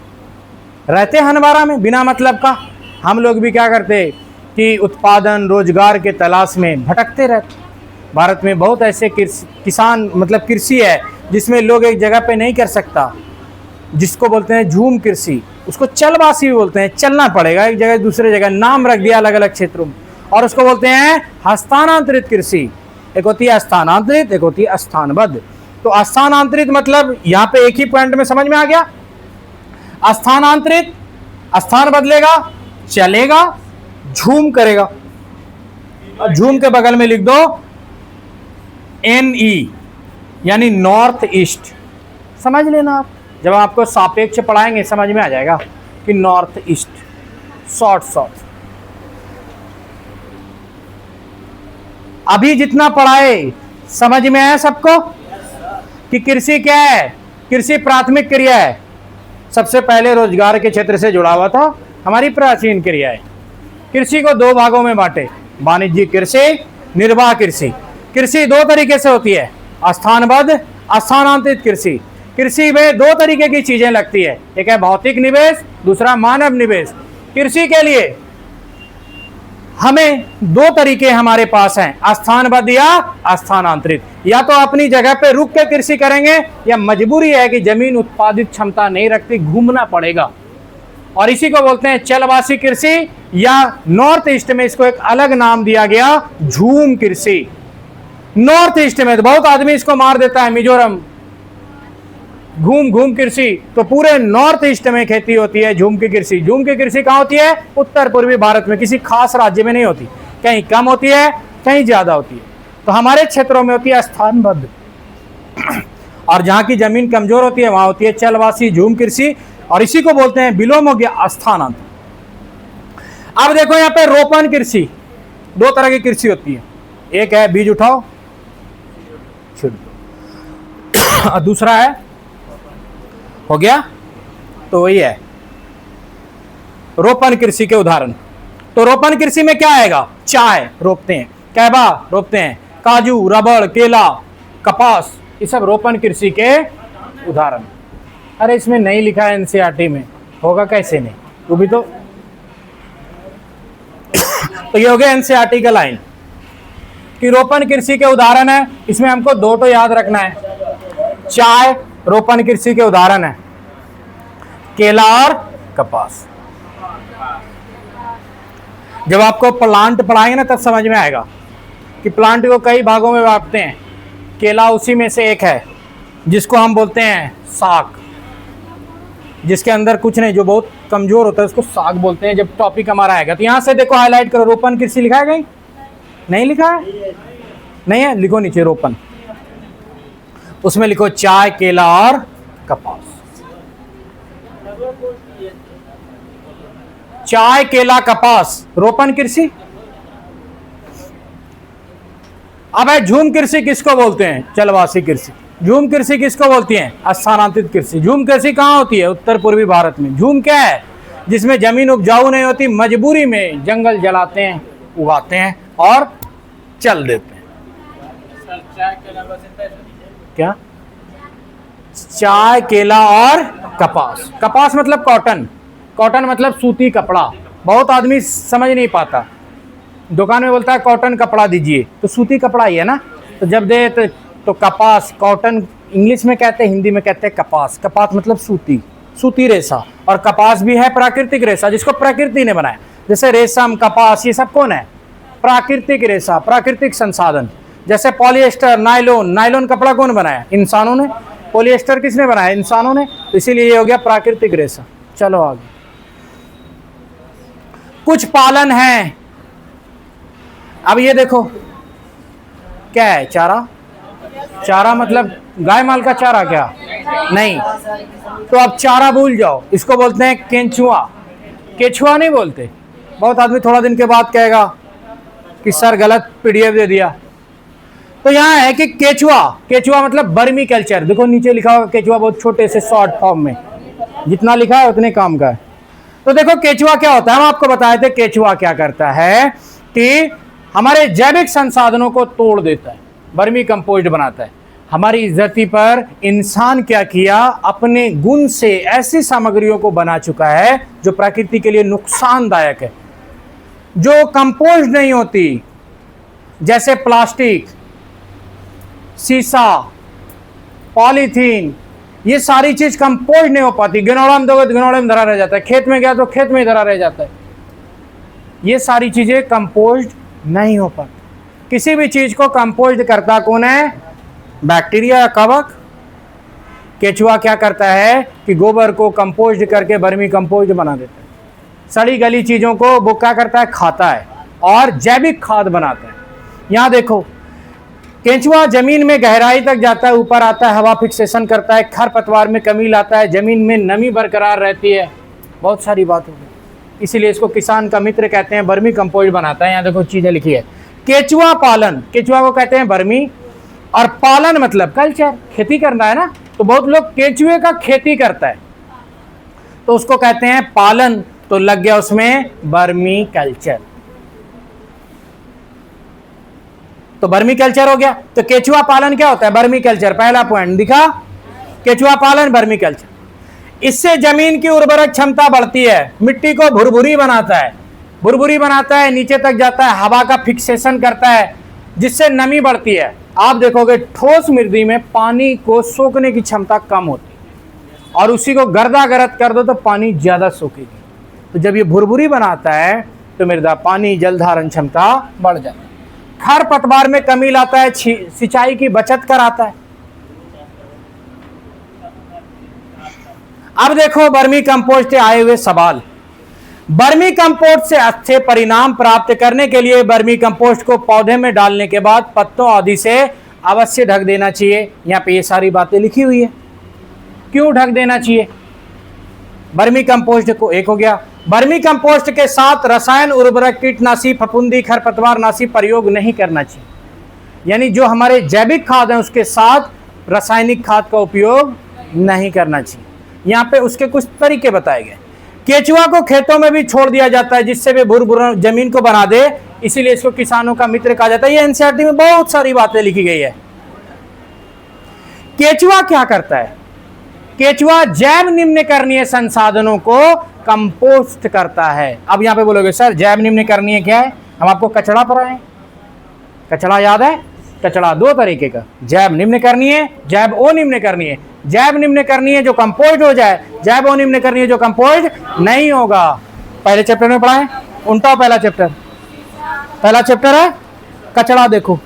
रहते हनवारा में बिना मतलब का। हम लोग भी क्या करते कि उत्पादन, रोजगार के तलाश में भटकते रहते। भारत में बहुत ऐसे किसान मतलब कृषि है जिसमें लोग एक जगह पे नहीं कर सकता, जिसको बोलते हैं झूम कृषि। उसको चलवासी भी बोलते हैं, चलना पड़ेगा एक जगह दूसरे जगह, नाम रख दिया अलग अलग क्षेत्रों में। और उसको बोलते हैं हस्तांतरित कृषि। एक होती है स्थानांतरित, एक होती है स्थानबद्ध। तो स्थानांतरित मतलब यहाँ पे एक ही पॉइंट में समझ में आ गया। स्थानांतरित, स्थान बदलेगा, चलेगा, झूम करेगा। और झूम के बगल में लिख दो NE, यानी नॉर्थ ईस्ट। समझ लेना आप, जब आपको सापेक्ष पढ़ाएंगे समझ में आ जाएगा कि नॉर्थ ईस्ट। शॉर्ट अभी जितना पढ़ाए समझ में आया सबको कि कृषि क्या है? कृषि प्राथमिक क्रिया है, सबसे पहले रोजगार के क्षेत्र से जुड़ा हुआ था, हमारी प्राचीन क्रिया है। कृषि को 2 भागों में बांटे, वाणिज्यिक कृषि, निर्वाह कृषि। कृषि 2 तरीके से होती है, स्थानबद्ध, स्थानांतरित कृषि। कृषि में 2 तरीके की चीजें लगती है, एक है भौतिक निवेश, दूसरा मानव निवेश। कृषि के लिए हमें दो तरीके हमारे पास हैं, स्थानबद्ध या स्थानांतरित। या तो अपनी जगह पे रुक के कृषि करेंगे, या मजबूरी है कि जमीन उत्पादित क्षमता नहीं रखती, घूमना पड़ेगा, और इसी को बोलते हैं चलवासी कृषि, या नॉर्थ ईस्ट में इसको एक अलग नाम दिया गया, झूम कृषि। नॉर्थ ईस्ट में तो बहुत आदमी इसको मार देता है, मिजोरम घूम घूम कृषि, तो पूरे नॉर्थ ईस्ट में खेती होती है झूम की कृषि। झूम की कृषि कहाँ होती है? उत्तर पूर्वी भारत में, किसी खास राज्य में नहीं होती, कहीं कम होती है, कहीं ज्यादा होती है। तो हमारे क्षेत्रों में होती है स्थानबद्ध, और जहां की जमीन कमजोर होती है वहां होती है चलवासी झूम कृषि, और इसी को बोलते हैं विलोम हो गया स्थानांतरण। अब देखो यहाँ पे रोपण कृषि, दो तरह की कृषि होती है, एक है बीज उठाओ और दूसरा है, हो गया, तो वही है रोपण कृषि के उदाहरण। तो रोपण कृषि में क्या आएगा? चाय रोपते हैं, कहवा रोपते हैं, काजू, रबड़, केला, कपास, ये सब रोपण कृषि के उदाहरण। अरे इसमें नहीं लिखा है एनसीईआरटी में, होगा कैसे नहीं, वो भी तो तो ये हो गया एनसीईआरटी का लाइन कि रोपण कृषि के उदाहरण है। इसमें हमको दो तो याद रखना है, चाय रोपण कृषि के उदाहरण है, केला और कपास। जब आपको प्लांट पढ़ाएंगे ना तब समझ में आएगा कि प्लांट को कई भागों में बांटते हैं। केला उसी में से एक है, जिसको हम बोलते हैं साग, जिसके अंदर कुछ नहीं, जो बहुत कमजोर होता है उसको साग बोलते हैं। जब टॉपिक हमारा आएगा तो यहां से देखो हाईलाइट करो, रोपण कृषि लिखा है कहीं? नहीं लिखा है? नहीं है, लिखो नीचे रोपण, उसमें लिखो चाय, केला और कपास। चाय, केला, कपास रोपण कृषि। अब है झूम कृषि, किसको बोलते हैं? चलवासी कृषि। झूम कृषि किसको बोलती है? स्थानांतरित कृषि। झूम कृषि कहाँ होती है? उत्तर पूर्वी भारत में। झूम क्या है? जिसमें जमीन उपजाऊ नहीं होती, मजबूरी में जंगल जलाते हैं, उगाते हैं और चल देते हैं। क्या? चाय, केला और कपास। कपास मतलब कॉटन, कॉटन मतलब सूती कपड़ा। बहुत आदमी समझ नहीं पाता, दुकान में बोलता है कॉटन कपड़ा दीजिए, तो सूती कपड़ा ही है ना। तो जब दे तो कपास, कॉटन इंग्लिश में कहते हैं, हिंदी में कहते हैं कपास। कपास मतलब सूती, सूती रेशा। और कपास भी है प्राकृतिक रेशा, जिसको प्रकृति ने बनाया। जैसे रेशम, कपास, ये सब कौन है? प्राकृतिक रेशा, प्राकृतिक संसाधन। जैसे पॉलिएस्टर, नायलॉन, नायलॉन कपड़ा कौन बनाया? इंसानों ने। पॉलिएस्टर किसने बनाया? इंसानों ने। तो इसीलिए ये हो गया प्राकृतिक रेशा। चलो आगे। कुछ पालन है। अब ये देखो क्या है? चारा। चारा मतलब गाय माल का चारा क्या? नहीं। तो अब चारा भूल जाओ, इसको बोलते हैं केंचुआ। केचुआ नहीं बोलते। बहुत आदमी थोड़ा दिन के बाद कहेगा कि सर गलत पीडीएफ दे दिया। तो यहाँ है कि केचुआ, केचुआ मतलब बर्मी कल्चर। देखो नीचे लिखा होगा केचुआ, बहुत छोटे से शॉर्ट फॉर्म में, जितना लिखा है उतने काम का है। तो देखो केचुआ क्या होता है, हम आपको बताए थे। केचुआ क्या करता है कि हमारे जैविक संसाधनों को तोड़ देता है, वर्मी कंपोस्ट बनाता है। हमारी इस धरती पर इंसान क्या किया? अपने गुण से ऐसी सामग्रियों को बना चुका है जो प्रकृति के लिए नुकसानदायक है, जो कंपोस्ट नहीं होती। जैसे प्लास्टिक, शीशा, पॉलीथीन, ये सारी चीज कंपोस्ट नहीं हो पाती। गिनौड़ा में दोगे तो गिनौड़े में धरा रह जाता है, खेत में गया तो खेत में धरा रह जाता है। ये सारी चीजें कंपोस्ट नहीं हो पाती। किसी भी चीज को कंपोस्ट करता कौन है? बैक्टीरिया या कवक। केचुआ क्या करता है कि गोबर को कंपोस्ट करके वर्मी कंपोस्ट बना देता है। सड़ी गली चीजों को वो क्या करता है? खाता है और जैविक खाद बनाता है। यहां देखो, केंचुआ जमीन में गहराई तक जाता है, ऊपर आता है, हवा फिक्सेशन करता है, खरपतवार में कमी लाता है, जमीन में नमी बरकरार रहती है। बहुत सारी बात हो गई, इसीलिए इसको किसान का मित्र कहते हैं, वर्मी कंपोस्ट बनाता है। यहाँ देखो चीजें लिखी है। केचुआ पालन, केचुआ को कहते हैं वर्मी, और पालन मतलब कल्चर, खेती करना है ना। तो बहुत लोग केचुए का खेती करता है तो उसको कहते हैं पालन, तो लग गया उसमें वर्मी कल्चर। तो वर्मी कल्चर हो गया। तो केचुआ पालन क्या होता है? Vermi culture. पहला पॉइंट दिखा, केचुआ पालन वर्मी कल्चर। इससे जमीन की उर्वरक क्षमता बढ़ती है, मिट्टी को भुरभुरी बनाता है, बुरबुरी बनाता है, नीचे तक जाता है, हवा का फिक्सेशन करता है जिससे नमी बढ़ती है। आप देखोगे ठोस मृदा में पानी को सोखने की क्षमता कम होती है और उसी को गर्दा गर्द कर दो तो पानी ज्यादा सोखेगी। तो जब ये भुरभुरी बनाता है तो मृदा पानी जल धारण क्षमता बढ़ जाती है। खरपतवार में कमी लाता है, सिंचाई की बचत कराता है। अब देखो वर्मी कंपोस्ट आए हुए सवाल। वर्मी कंपोस्ट से अच्छे परिणाम प्राप्त करने के लिए वर्मी कंपोस्ट को पौधे में डालने के बाद पत्तों आदि से अवश्य ढक देना चाहिए। यहाँ पे ये सारी बातें लिखी हुई है, क्यों ढक देना चाहिए। वर्मी कंपोस्ट को एक हो गया। वर्मी कंपोस्ट के साथ रसायन, उर्वरक, कीटनाशी, फफूंदी, खरपतवारनाशी प्रयोग नहीं करना चाहिए। यानी जो हमारे जैविक खाद हैं उसके साथ रासायनिक खाद का उपयोग नहीं करना चाहिए। यहाँ पे उसके कुछ तरीके बताए गए। केचुआ को खेतों में भी छोड़ दिया जाता है जिससे वे भुरभुरा जमीन को बना दे, इसीलिए इसको किसानों का मित्र कहा जाता है। ये एनसीईआरटी में बहुत सारी बातें लिखी गई है। केचुआ क्या करता है? केचुआ जैव निम्नकरणीय संसाधनों को कंपोस्ट करता है। अब यहां पे बोलोगे सर जैव निम्नकरणीय क्या है? हम आपको कचड़ा पढ़ाएं। कचड़ा याद है? कचड़ा दो तरीके का, जैव निम्नकरणीय, जैव अनिम्नकरणीय। जैव निम्नकरणीय जो कंपोस्ट हो जाए, जैव अनिम्नकरणीय जो कंपोस्ट नहीं होगा। पहले चैप्टर में पढ़ाएं, उल्टा पहला चैप्टर। पहला चैप्टर है कचड़ा। देखो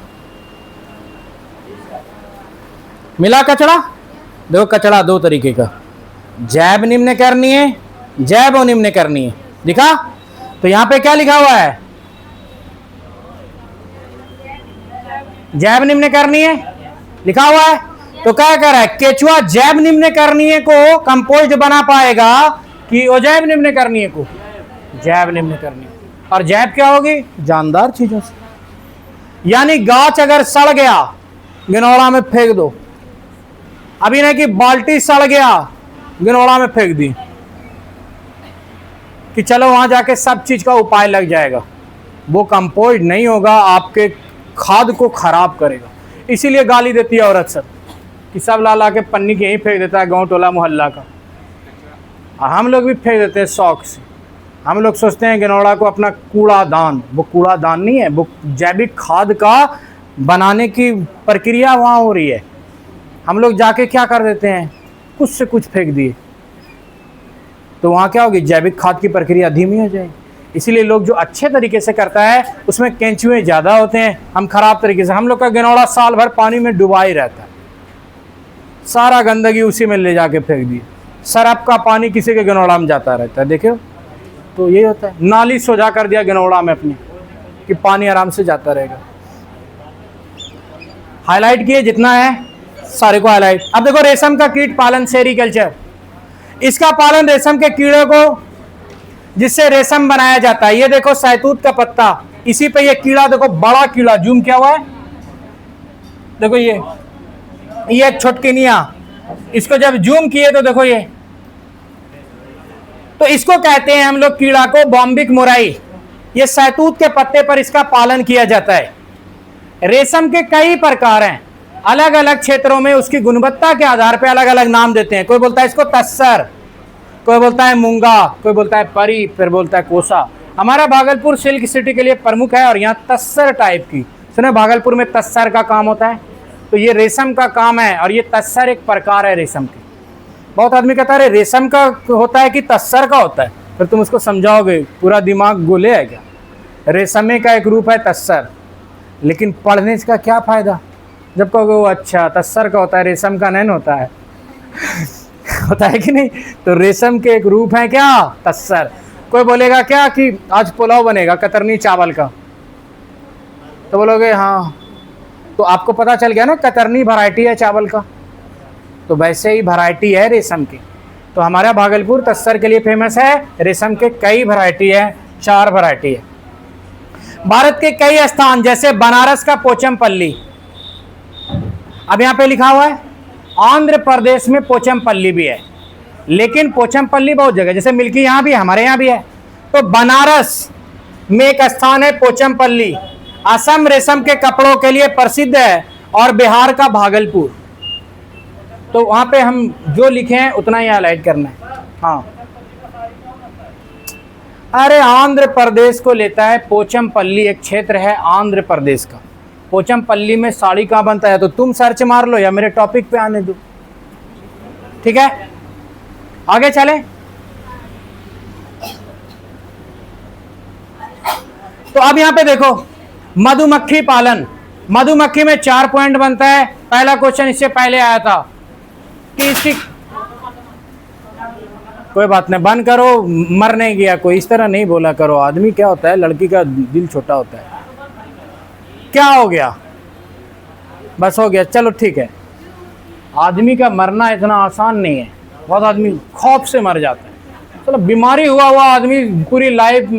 मिला कचड़ा। देखो कचड़ा दो तरीके का, जैव निम्नकरणीय, जैव अनिम्नकरणीय। लिखा? तो यहां पे क्या लिखा हुआ है? जैव निम्नकरणीय लिखा हुआ है। तो क्या कर रहा है? केचुआ जैव निम्नकरणीय को कंपोस्ट बना पाएगा कि अजैव निम्नकरणीय को? जैव निम्नकरणीय। और जैव क्या होगी? जानदार चीजों से। यानी गाछ अगर सड़ गया, गिनौड़ा में फेंक दो। अभी नहीं कि बाल्टी सड़ गया, गिनौड़ा में फेंक दी कि चलो वहां जाके सब चीज का उपाय लग जाएगा। वो कंपोस्ट नहीं होगा, आपके खाद को खराब करेगा। इसीलिए गाली देती है औरत सब कि सब ला ला के पन्नी के यहीं फेंक देता है गांव टोला मोहल्ला का। और हम लोग भी फेंक देते हैं शौक से। हम लोग सोचते हैं गिनौड़ा को अपना कूड़ादान, वो कूड़ादान नहीं है, वो जैविक खाद का बनाने की प्रक्रिया वहाँ हो रही है। हम लोग जाके क्या कर देते हैं, कुछ से कुछ फेंक दिए, तो वहाँ क्या होगी? जैविक खाद की प्रक्रिया धीमी हो जाएगी। इसीलिए लोग जो अच्छे तरीके से करता है उसमें केंचुए ज़्यादा होते हैं। हम खराब तरीके से, हम लोग का गिनौड़ा साल भर पानी में डुबा ही रहता है, सारा गंदगी उसी में ले जाके फेंक दिए। सरफ का पानी किसी के गिनौड़ा में जाता रहता है, देखो। तो ये होता है, नाली सोजा कर दिया गिनौड़ा में अपनी कि पानी आराम से जाता रहेगा। हाईलाइट किए जितना है सारे को हाईलाइट। अब देखो रेशम का कीट पालन, सेरीकल्चर। इसका पालन रेशम के कीड़े को, जिससे रेशम बनाया जाता है। ये देखो सहतूत का पत्ता, इसी पे ये कीड़ा देखो, बड़ा कीड़ा जूम किया हुआ है। देखो ये छोटकिनिया, इसको जब जूम किए तो देखो ये, तो इसको कहते हैं हम लोग कीड़ा को बॉम्बिक मोराई। ये सहतूत के पत्ते पर इसका पालन किया जाता है। रेशम के कई प्रकार हैं, अलग अलग क्षेत्रों में उसकी गुणवत्ता के आधार पर अलग अलग नाम देते हैं। कोई बोलता है इसको तस्सर, कोई बोलता है मूंगा, कोई बोलता है परी, फिर बोलता है कोसा। हमारा भागलपुर सिल्क सिटी के लिए प्रमुख है और यहाँ तस्सर टाइप की, सुने भागलपुर में तस्सर का काम होता है। तो ये रेशम का काम है और ये तस्सर एक प्रकार है रेशम की। बहुत आदमी कहता है रेशम का होता है कि तस्सर का होता है, फिर तुम उसको समझाओगे पूरा दिमाग गोले है क्या। रेशमे का एक रूप है तस्सर, लेकिन पढ़ने का क्या फ़ायदा जब कहोगे वो अच्छा तस्सर का होता है, रेशम का नहीं होता है होता है कि नहीं। तो रेशम के एक रूप है क्या? तस्सर। कोई बोलेगा क्या कि आज पुलाव बनेगा कतरनी चावल का, तो बोलोगे हाँ, तो आपको पता चल गया ना कतरनी वैरायटी है चावल का। तो वैसे ही वैरायटी है रेशम की। तो हमारा भागलपुर तस्सर के लिए फेमस है। रेशम के कई वैरायटी है, 4 वैरायटी है। भारत के कई स्थान जैसे बनारस का पोचमपल्ली, अब यहाँ पे लिखा हुआ है आंध्र प्रदेश में पोचमपल्ली भी है, लेकिन पोचमपल्ली बहुत जगह, जैसे मिल्की यहाँ भी है, हमारे यहाँ भी है। तो बनारस में एक स्थान है पोचमपल्ली। असम रेशम के कपड़ों के लिए प्रसिद्ध है और बिहार का भागलपुर। तो वहां पे हम जो लिखे हैं उतना ही हाईलाइट करना है। हाँ, अरे आंध्र प्रदेश को लेता है, पोचमपल्ली एक क्षेत्र है आंध्र प्रदेश का। पोचमपल्ली में साड़ी कहाँ बनता है, तो तुम सर्च मार लो या मेरे टॉपिक पे आने दो। ठीक है, आगे चले। तो अब यहां पे देखो, मधुमक्खी पालन। मधुमक्खी में 4 पॉइंट बनता है। पहला क्वेश्चन इससे पहले आया था कि इसकी, कोई बात नहीं, बंद करो, मर नहीं गया कोई, इस तरह नहीं बोला करो। आदमी क्या होता है, लड़की का दिल छोटा होता है। क्या हो गया, बस हो गया, चलो ठीक है। आदमी का मरना इतना आसान नहीं है, बहुत आदमी खौफ से मर जाता है। चलो, बीमारी हुआ आदमी पूरी लाइफ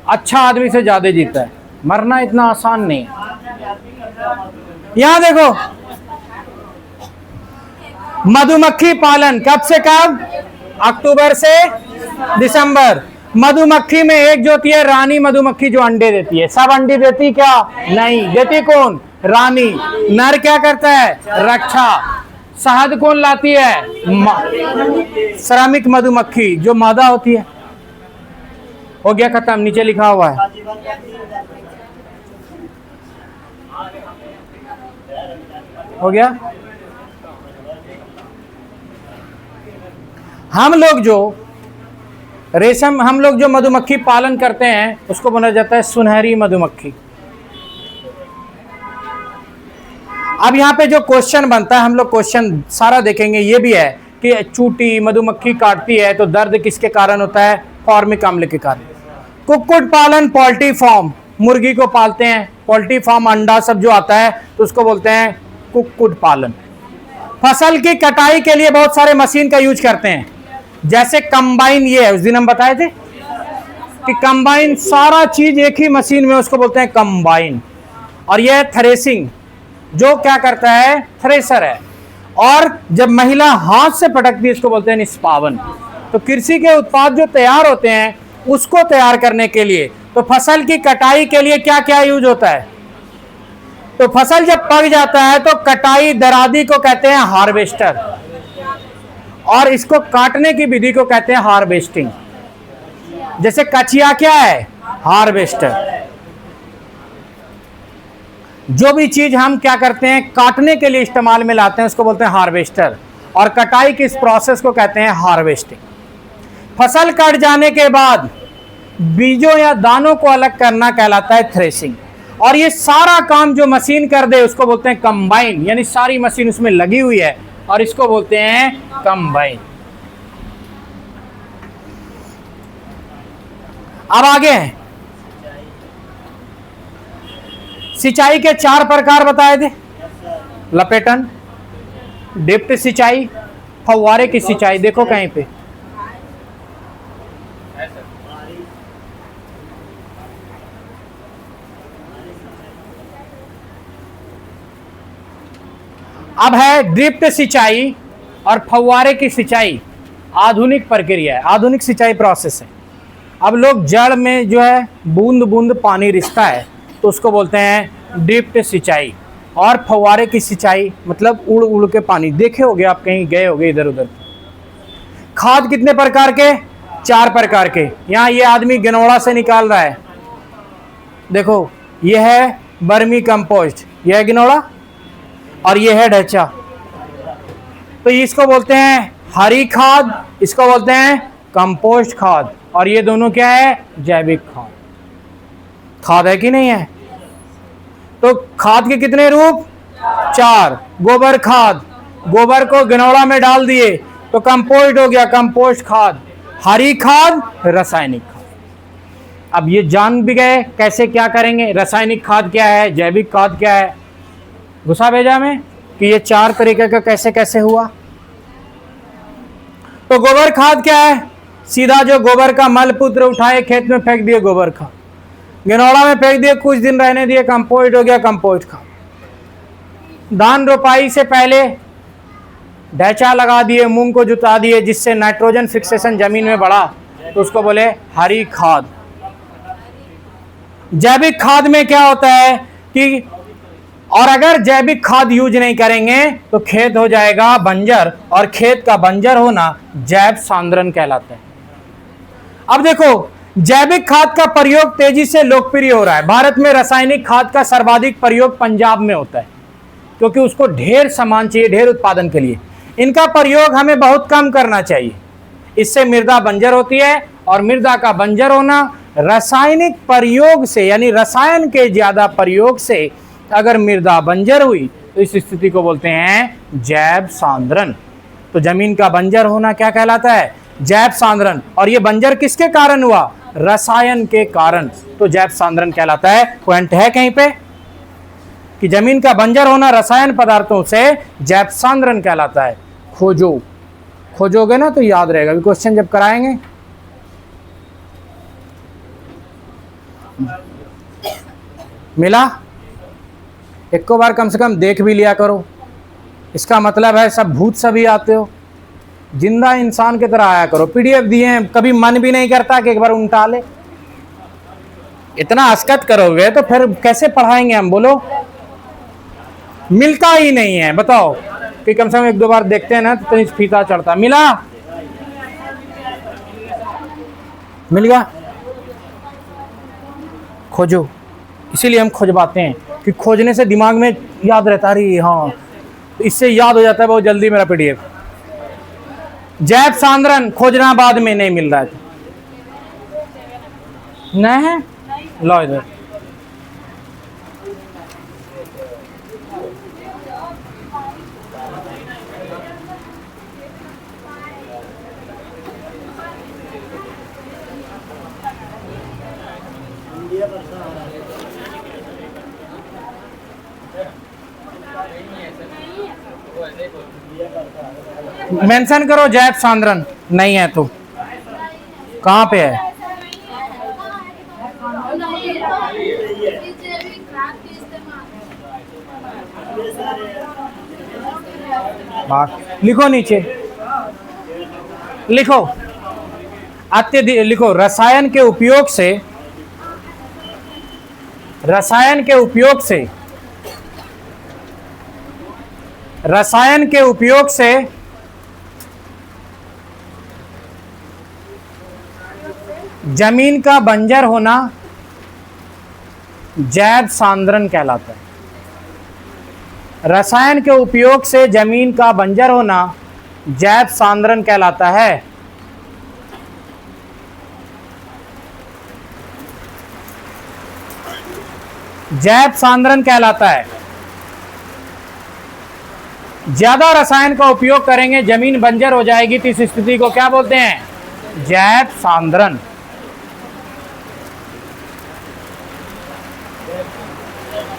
अच्छा आदमी से ज्यादा जीता है, मरना इतना आसान नहीं है। यहां देखो, मधुमक्खी पालन कब से कब, अक्टूबर से दिसंबर। मधुमक्खी में एक जो होती है रानी मधुमक्खी, जो अंडे देती है। सब अंडे देती क्या, नहीं देती, कौन, रानी। नर क्या करता है, रक्षा। शहद कौन लाती है, श्रमिक मधुमक्खी जो मादा होती है। हो गया खत्म, नीचे लिखा हुआ है। हो गया। हम लोग जो मधुमक्खी पालन करते हैं उसको बोला जाता है सुनहरी मधुमक्खी। अब यहाँ पे जो क्वेश्चन बनता है, हम लोग क्वेश्चन सारा देखेंगे। ये भी है कि चूटी मधुमक्खी काटती है तो दर्द किसके कारण होता है, फॉर्मिक अम्ल के कारण। कुक्कुट पालन, पोल्ट्री फार्म, मुर्गी को पालते हैं, पोल्ट्री फार्म अंडा सब जो आता है तो उसको बोलते हैं कुक्कुट पालन। फसल की कटाई के लिए बहुत सारे मशीन का यूज करते हैं, जैसे कंबाइन। ये है, उस दिन हम बताए थे कि कंबाइन, सारा चीज एक ही मशीन में, उसको बोलते हैं कंबाइन। और यह थ्रेसिंग, जो क्या करता है, थ्रेसर है। और जब महिला हाथ से पटकती है इसको बोलते हैं निष्पावन। तो कृषि के उत्पाद जो तैयार होते हैं उसको तैयार करने के लिए, तो फसल की कटाई के लिए क्या क्या यूज होता है। तो फसल जब पक जाता है तो कटाई दरादी को कहते हैं हार्वेस्टर, और इसको काटने की विधि को कहते हैं हार्वेस्टिंग। जैसे कचिया क्या है, हार्वेस्टर। जो भी चीज हम क्या करते हैं, काटने के लिए इस्तेमाल में लाते हैं उसको बोलते हैं हार्वेस्टर, और कटाई की इस प्रोसेस को कहते हैं हार्वेस्टिंग। फसल कट जाने के बाद बीजों या दानों को अलग करना कहलाता है थ्रेसिंग। और ये सारा काम जो मशीन कर दे उसको बोलते हैं कंबाइन, यानी सारी मशीन उसमें लगी हुई है और इसको बोलते हैं कंबाइन। अब आगे हैं, सिंचाई के 4 प्रकार बताए थे, लपेटन, डिप्ट सिंचाई, फव्वारे की सिंचाई। देखो कहीं पे, अब है ड्रिप सिंचाई और फव्वारे की सिंचाई। आधुनिक प्रक्रिया है, आधुनिक सिंचाई प्रोसेस है। अब लोग जड़ में जो है बूंद बूंद पानी रिसता है तो उसको बोलते हैं ड्रिप सिंचाई। और फव्वारे की सिंचाई मतलब उड़ उड़ के पानी। देखे होगे आप, कहीं गए होगे इधर उधर। खाद कितने प्रकार के, 4 प्रकार के। यहाँ ये आदमी गनौड़ा से निकाल रहा है, देखो ये है बर्मी कंपोस्ट, यह है गिनौड़ा, और ये है ढैचा। तो इसको बोलते हैं हरी खाद, इसको बोलते हैं कंपोस्ट खाद, और ये दोनों क्या है, जैविक खाद। खाद है कि नहीं है। तो खाद के कितने रूप, 4। गोबर खाद, गोबर को गिनौड़ा में डाल दिए तो कंपोस्ट हो गया, कंपोस्ट खाद। हरी खाद, रासायनिक खाद। अब ये जान भी गए कैसे क्या करेंगे, रासायनिक खाद क्या है, जैविक खाद क्या है। घुसा भेजा में कि ये 4 तरीके का कैसे कैसे हुआ। तो गोबर खाद क्या है, सीधा जो गोबर का मल पुत्र उठाए खेत में फेंक दिए गोबर खाद, गिनौड़ा में फेंक दिए, कुछ दिन रहने दिए, कंपोस्ट हो गया कंपोस्ट खाद। धान रोपाई से पहले ढैचा लगा दिए, मूंग को जुता दिए, जिससे नाइट्रोजन फिक्सेशन जमीन में बढ़ा, तो उसको बोले हरी खाद। जैविक खाद में क्या होता है कि, और अगर जैविक खाद यूज नहीं करेंगे तो खेत हो जाएगा बंजर, और खेत का बंजर होना जैव सांद्रण कहलाता है। अब देखो, जैविक खाद का प्रयोग तेजी से लोकप्रिय हो रहा है। भारत में रासायनिक खाद का सर्वाधिक प्रयोग पंजाब में होता है, क्योंकि उसको ढेर सामान चाहिए, ढेर उत्पादन के लिए। इनका प्रयोग हमें बहुत कम करना चाहिए। इससे मृदा बंजर होती है, और मृदा का बंजर होना रासायनिक प्रयोग से, यानी रसायन के ज्यादा प्रयोग से अगर मृदा बंजर हुई तो इस स्थिति को बोलते हैं जैव सांद्रण। तो जमीन का बंजर होना क्या कहलाता है? जैव सांद्रण। और ये बंजर किसके कारण हुआ? रसायन के कारण। तो जैव सांद्रण कहलाता है। पॉइंट है कहीं पे कि जमीन का बंजर होना रसायन पदार्थों से जैव सांद्रण कहलाता है। खोजोगे ना तो याद रहेगा, क्वेश्चन जब कराएंगे। मिला? एक को बार कम से कम देख भी लिया करो। इसका मतलब है सब भूत सभी आते हो, जिंदा इंसान की तरह आया करो। पीडीएफ दिए हैं, कभी मन भी नहीं करता कि एक बार उल्टा ले। इतना हसकत करोगे तो फिर कैसे पढ़ाएंगे हम? बोलो, मिलता ही नहीं है। बताओ कि कम से कम एक दो बार देखते हैं ना तो इस फीता चढ़ता। मिला? मिल गया? खोजो, इसीलिए हम खोजवाते हैं कि खोजने से दिमाग में याद रहता रही। हाँ, इससे याद हो जाता है बहुत जल्दी मेरा पीडीएफ। जैव सांद्रण खोजना बाद में नहीं मिल रहा है। नहीं है? लो इधर। मेंशन करो जैव सांद्रण। नहीं है तो कहाँ पे है? लिखो नीचे, लिखो अत्यधिक, लिखो रसायन के उपयोग से, रसायन के उपयोग से, रसायन के उपयोग से जमीन का बंजर होना जैव सांद्रण कहलाता है। रसायन के उपयोग से जमीन का बंजर होना जैव सांद्रण कहलाता है। जैव सांद्रण कहलाता है। ज्यादा रसायन का उपयोग करेंगे, जमीन बंजर हो जाएगी, तो इस स्थिति को क्या बोलते हैं? जैव सांद्रण।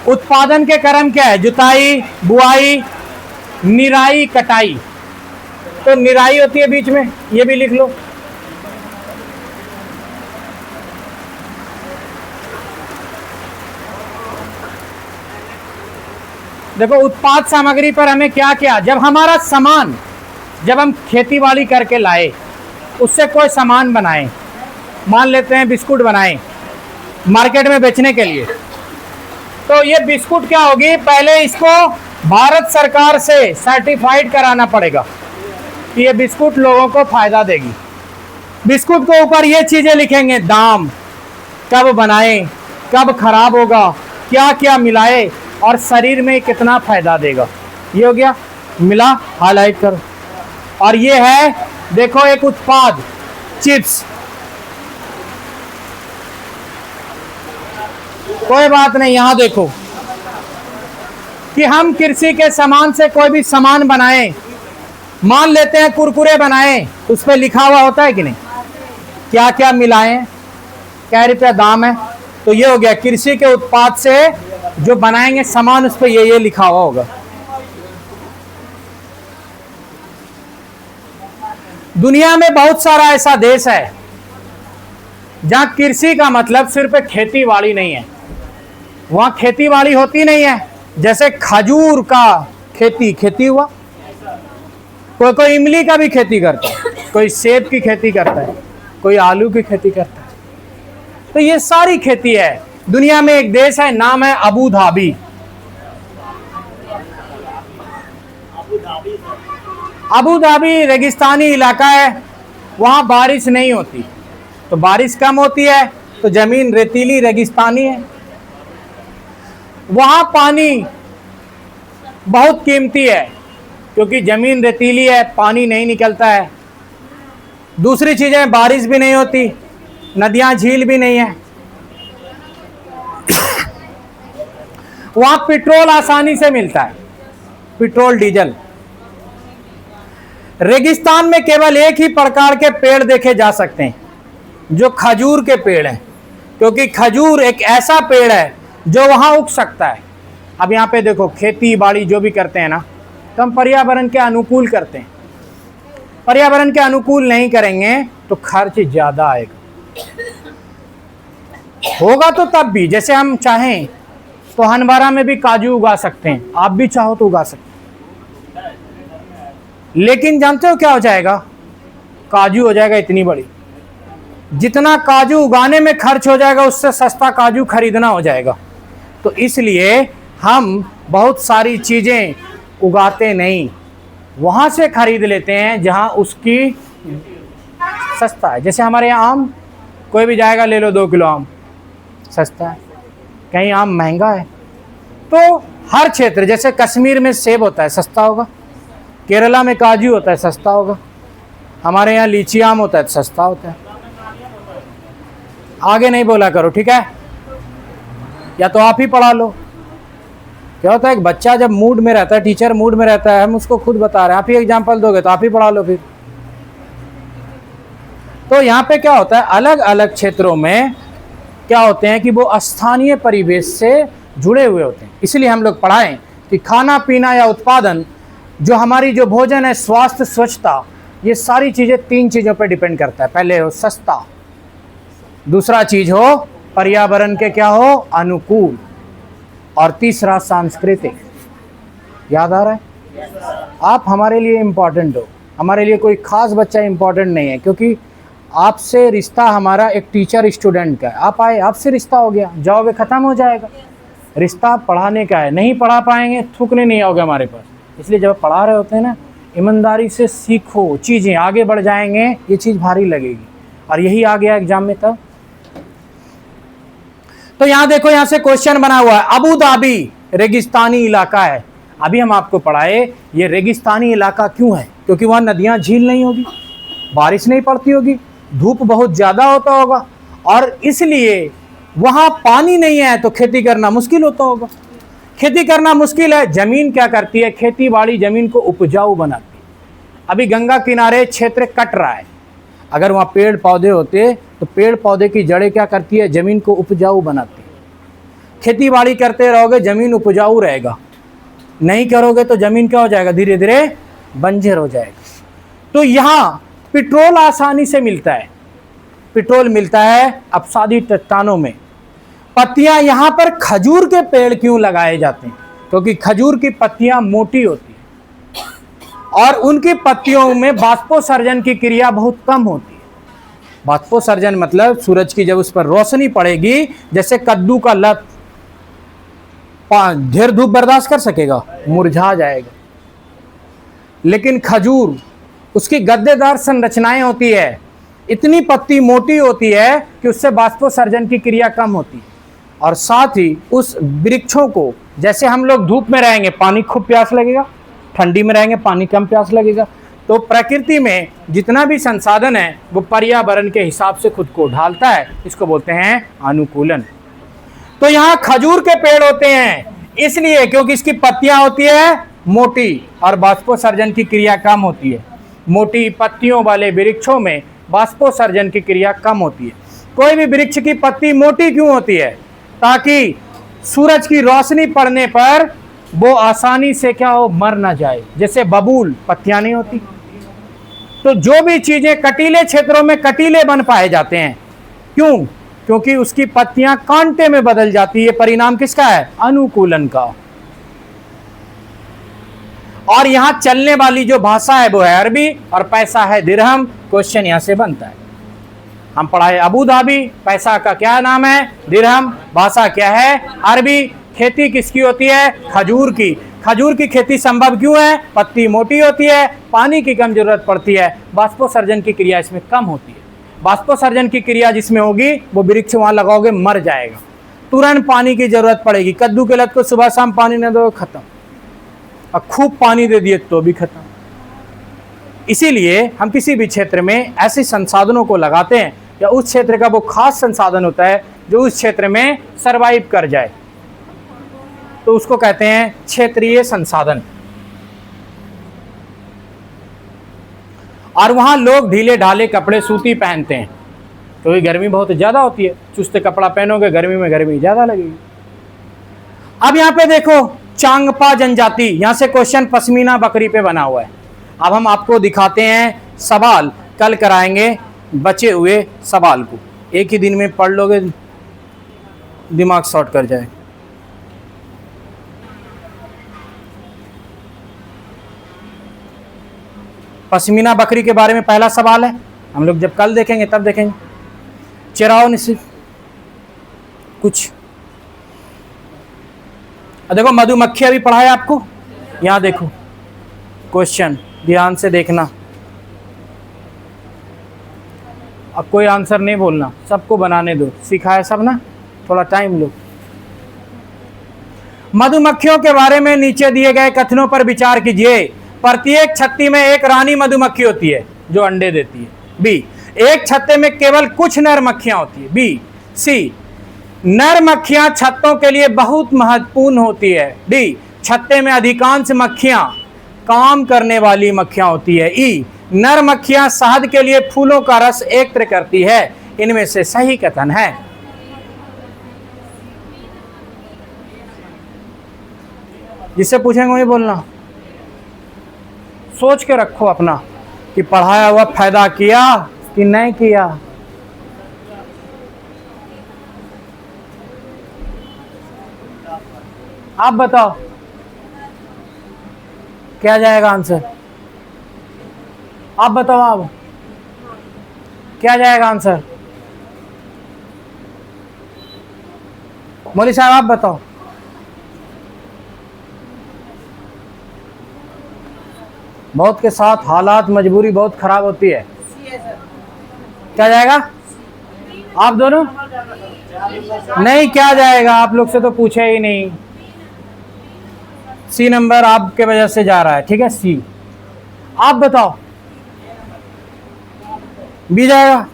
उत्पादन के क्रम क्या है? जुताई, बुआई, निराई, कटाई। तो निराई होती है बीच में, ये भी लिख लो। देखो, उत्पाद सामग्री पर हमें क्या क्या, जब हमारा सामान, जब हम खेती बाड़ी करके लाए, उससे कोई सामान बनाए, मान लेते हैं बिस्कुट बनाए मार्केट में बेचने के लिए, तो ये बिस्कुट क्या होगी? पहले इसको भारत सरकार से सर्टिफाइड कराना पड़ेगा कि ये बिस्कुट लोगों को फायदा देगी। बिस्कुट के ऊपर ये चीजें लिखेंगे, दाम, कब बनाए, कब खराब होगा, क्या क्या मिलाए, और शरीर में कितना फायदा देगा। ये हो गया। मिला? हाईलाइट करो। और ये है, देखो, एक उत्पाद चिप्स। कोई बात नहीं, यहां देखो कि हम कृषि के सामान से कोई भी सामान बनाएं, मान लेते हैं कुरकुरे बनाएं, उस पर लिखा हुआ होता है कि नहीं, क्या क्या मिलाएं, क्या रुपया दाम है। तो ये हो गया, कृषि के उत्पाद से जो बनाएंगे सामान, उस पर ये लिखा हुआ होगा। दुनिया में बहुत सारा ऐसा देश है जहां कृषि का मतलब सिर्फ खेती बाड़ी नहीं है, वहां खेती बाड़ी होती नहीं है। जैसे खजूर का खेती हुआ, कोई इमली का भी खेती करता है, कोई सेब की खेती करता है, कोई आलू की खेती करता है। तो ये सारी खेती है। दुनिया में एक देश है, नाम है अबू धाबी। अबू धाबी रेगिस्तानी इलाका है, वहां बारिश नहीं होती, तो बारिश कम होती है तो जमीन रेतीली रेगिस्तानी है, वहां पानी बहुत कीमती है क्योंकि जमीन रेतीली है, पानी नहीं निकलता है। दूसरी चीजें, बारिश भी नहीं होती, नदियां झील भी नहीं है। वहां पेट्रोल आसानी से मिलता है, पेट्रोल डीजल। रेगिस्तान में केवल एक ही प्रकार के पेड़ देखे जा सकते हैं जो खजूर के पेड़ हैं, क्योंकि खजूर एक ऐसा पेड़ है जो वहां उग सकता है। अब यहाँ पे देखो, खेती बाड़ी जो भी करते हैं ना, तो हम पर्यावरण के अनुकूल करते हैं। पर्यावरण के अनुकूल नहीं करेंगे तो खर्च ज्यादा आएगा। होगा तो तब भी, जैसे हम चाहें तो हनबारा में भी काजू उगा सकते हैं, आप भी चाहो तो उगा सकते हैं, लेकिन जानते हो क्या हो जाएगा? काजू हो जाएगा इतनी बड़ी, जितना काजू उगाने में खर्च हो जाएगा उससे सस्ता काजू खरीदना हो जाएगा। तो इसलिए हम बहुत सारी चीजें उगाते नहीं, वहां से खरीद लेते हैं जहां उसकी सस्ता है। जैसे हमारे यहाँ आम, कोई भी जाएगा ले लो 2 किलो आम, सस्ता है। कहीं आम महंगा है। तो हर क्षेत्र, जैसे कश्मीर में सेब होता है, सस्ता होगा। केरला में काजू होता है, सस्ता होगा। हमारे यहाँ लीची आम होता है, सस्ता होता है। आगे नहीं बोला करो, ठीक है? या तो आप ही पढ़ा लो। क्या होता है, एक बच्चा जब मूड में रहता है, टीचर मूड में रहता है, हम उसको खुद बता रहे हैं, आप ही एग्जाम्पल दोगे तो आप ही पढ़ा लो फिर। तो यहाँ पे क्या होता है, अलग अलग क्षेत्रों में क्या होते हैं कि वो स्थानीय परिवेश से जुड़े हुए होते हैं। इसलिए हम लोग पढ़ाएं कि खाना पीना या उत्पादन, जो हमारी जो भोजन है, स्वास्थ्य, स्वच्छता, ये सारी चीज़ें 3 चीज़ों पर डिपेंड करता है। पहले हो सस्ता, दूसरा चीज़ हो पर्यावरण के क्या हो, अनुकूल, और तीसरा सांस्कृतिक। याद आ रहा है? आप हमारे लिए इम्पोर्टेंट हो, हमारे लिए कोई खास बच्चा इम्पोर्टेंट नहीं है, क्योंकि आपसे रिश्ता हमारा एक टीचर स्टूडेंट का है। आप आए, आपसे रिश्ता हो गया, जाओगे, ख़त्म हो जाएगा। रिश्ता पढ़ाने का है, नहीं पढ़ा पाएंगे, थूकने नहीं आओगे हमारे पास। इसलिए जब पढ़ा रहे होते हैं ना, ईमानदारी से सीखो, चीज़ें आगे बढ़ जाएंगे, ये चीज़ भारी लगेगी। और यही आ गया एग्जाम में तब। तो यहां देखो, यहां से क्वेश्चन बना हुआ है, अबू धाबी रेगिस्तानी इलाका है। अभी हम आपको पढ़ाए ये रेगिस्तानी इलाका क्यों है, क्योंकि वहां नदियां झील नहीं होगी, बारिश नहीं पड़ती होगी, धूप बहुत ज्यादा होता होगा, और इसलिए वहां पानी नहीं है तो खेती करना मुश्किल होता होगा। खेती करना मुश्किल है, जमीन क्या करती है, खेती बाड़ी जमीन को उपजाऊ बनाती है। अभी गंगा किनारे क्षेत्र कट रहा है, अगर वहाँ पेड़ पौधे होते तो पेड़ पौधे की जड़ें क्या करती है, जमीन को उपजाऊ बनाती है। खेती बाड़ी करते रहोगे, जमीन उपजाऊ रहेगा, नहीं करोगे तो जमीन क्या हो जाएगा, धीरे धीरे बंजर हो जाएगा। तो यहाँ पेट्रोल आसानी से मिलता है, पेट्रोल मिलता है अपसादी चट्टानों में। पत्तियां, यहाँ पर खजूर के पेड़ क्यों लगाए जाते हैं, क्योंकि खजूर की पत्तियां मोटी होती है और उनकी पत्तियों में बाष्पोत्सर्जन की क्रिया बहुत कम होती है। बाष्पोत्सर्जन मतलब सूरज की जब उस पर रोशनी पड़ेगी, जैसे कद्दू का लत ढेर धूप बर्दाश्त कर सकेगा, मुरझा जाएगा। लेकिन खजूर, उसकी गद्देदार संरचनाएं होती है, इतनी पत्ती मोटी होती है कि उससे बाष्पोत्सर्जन की क्रिया कम होती है। और साथ ही उस वृक्षों को, जैसे हम लोग धूप में रहेंगे पानी खूब प्यास लगेगा, ठंडी में रहेंगे पानी कम प्यास लगेगा। तो प्रकृति में जितना भी संसाधन है वो पर्यावरण के हिसाब से खुद को ढालता है, इसको बोलते हैं अनुकूलन। तो यहाँ खजूर के पेड़ होते हैं इसलिए क्योंकि इसकी पत्तियां होती है मोटी और बाष्पोत्सर्जन की क्रिया कम होती है। मोटी पत्तियों वाले वृक्षों में बाष्पोत्सर्जन की क्रिया कम होती है। कोई भी वृक्ष की पत्ती मोटी क्यों होती है, ताकि सूरज की रोशनी पड़ने पर वो आसानी से क्या हो, मर ना जाए। जैसे बबूल, पत्तियां नहीं होती। तो जो भी चीजें कटीले क्षेत्रों में कटीले बन पाए जाते हैं, क्यों? क्योंकि उसकी पत्तियां कांटे में बदल जाती है। परिणाम किसका है, अनुकूलन का। और यहां चलने वाली जो भाषा है वो है अरबी और पैसा है दिरहम। क्वेश्चन यहां से बनता है। हम पढ़ाए अबू धाबी, पैसा का क्या नाम है, दिरहम, भाषा क्या है, अरबी। खेती किसकी होती है, खजूर की। खजूर की खेती संभव क्यों है, पत्ती मोटी होती है, पानी की कम जरूरत पड़ती है, बाष्पोत्सर्जन की क्रिया इसमें कम होती है। बाष्पोत्सर्जन की क्रिया जिसमें होगी वो वृक्ष वहां लगाओगे मर जाएगा, तुरंत पानी की जरूरत पड़ेगी। कद्दू के लत को सुबह शाम पानी न दो खत्म, और खूब पानी दे दिए तो भी खत्म। इसीलिए हम किसी भी क्षेत्र में ऐसे संसाधनों को लगाते हैं या उस क्षेत्र का वो खास संसाधन होता है जो उस क्षेत्र में सरवाइव कर जाए, तो उसको कहते हैं क्षेत्रीय संसाधन। और वहां लोग ढीले ढाले कपड़े सूती पहनते हैं क्योंकि गर्मी बहुत ज्यादा होती है, चुस्त कपड़ा पहनोगे गर्मी में गर्मी ज्यादा लगेगी। अब यहां पे देखो चांगपा जनजाति, यहां से क्वेश्चन पश्मीना बकरी पे बना हुआ है। अब हम आपको दिखाते हैं सवाल, कल कराएंगे बचे हुए सवाल को, एक ही दिन में पढ़ लोगे दिमाग शॉर्ट कर जाए। पश्मीना बकरी के बारे में पहला सवाल है, हम लोग जब कल देखेंगे तब देखेंगे। चराओ निश्चित कुछ देखो, मधुमक्खियां भी पढ़ाया आपको। यहां देखो क्वेश्चन, ध्यान से देखना, अब कोई आंसर नहीं बोलना, सबको बनाने दो, सिखाया सब ना, थोड़ा टाइम लो। मधुमक्खियों के बारे में नीचे दिए गए कथनों पर विचार कीजिए। प्रत्येक छत्ती में एक रानी मधुमक्खी होती है जो अंडे देती है। बी, एक छत्ते में केवल कुछ नर मक्खियां होती है। बी, सी, नर मक्खियां छत्तों के लिए बहुत महत्वपूर्ण होती है। डी, छत्ते में अधिकांश मक्खियां काम करने वाली मक्खियां होती है। ई, नर मक्खियां शहद के लिए फूलों का रस एकत्र करती है। इनमें से सही कथन है। जिससे पूछेंगे वही बोलना, सोच के रखो अपना कि पढ़ाया हुआ फायदा किया कि नहीं किया। आप बताओ क्या जाएगा आंसर, आप बताओ, आप क्या जाएगा आंसर। मौली साहब आप बताओ। बहुत के साथ हालात मजबूरी बहुत खराब होती है। क्या जाएगा आप दोनों? नहीं, क्या जाएगा, आप लोग से तो पूछे ही नहीं। सी नंबर आपके वजह से जा रहा है, ठीक है, सी। आप बताओ बी जाएगा?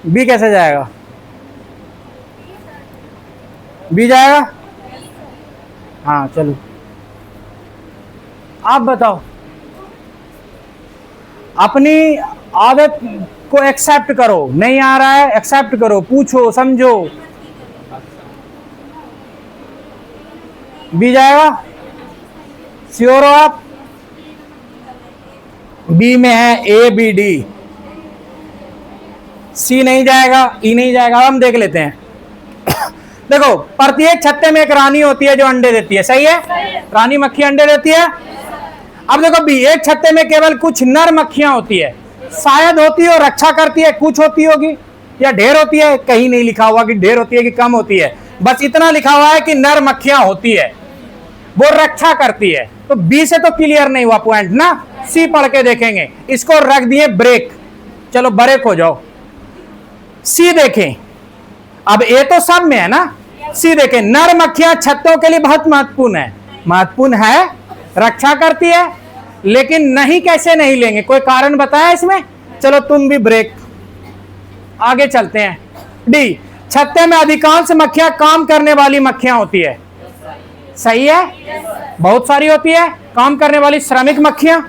बी कैसे जाएगा? बी जाएगा? हाँ चलो आप बताओ। अपनी आदत को एक्सेप्ट करो, नहीं आ रहा है एक्सेप्ट करो, पूछो समझो। बी जाएगा? श्योर हो आप? बी में है ए बी डी, सी नहीं जाएगा, ई नहीं जाएगा। हम देख लेते हैं। देखो प्रत्येक छत्ते में एक रानी होती है जो अंडे देती है, सही है, रानी मक्खी अंडे देती है। अब देखो बी, एक छत्ते में केवल कुछ नर मक्खियां होती है, शायद होती हो रक्षा करती है, कुछ होती होगी, या ढेर होती है, कहीं नहीं लिखा हुआ कि ढेर होती है कि कम होती है, बस इतना लिखा हुआ है कि नर मक्खियां होती है, वो रक्षा करती है। तो बी से तो क्लियर नहीं हुआ पॉइंट ना, सी पढ़ के देखेंगे। इसको रख दिए ब्रेक, चलो ब्रेक हो जाओ। सी देखें, अब ए तो सब में है ना, सी देखें, नर मक्खियां छत्तों के लिए बहुत महत्वपूर्ण है, महत्वपूर्ण है, रक्षा करती है, लेकिन नहीं कैसे नहीं लेंगे, कोई कारण बताया इसमें? चलो तुम भी ब्रेक, आगे चलते हैं। डी, छत्ते में अधिकांश मक्खियां काम करने वाली मक्खियां होती है, सही है, बहुत सारी होती है काम करने वाली श्रमिक मक्खियां,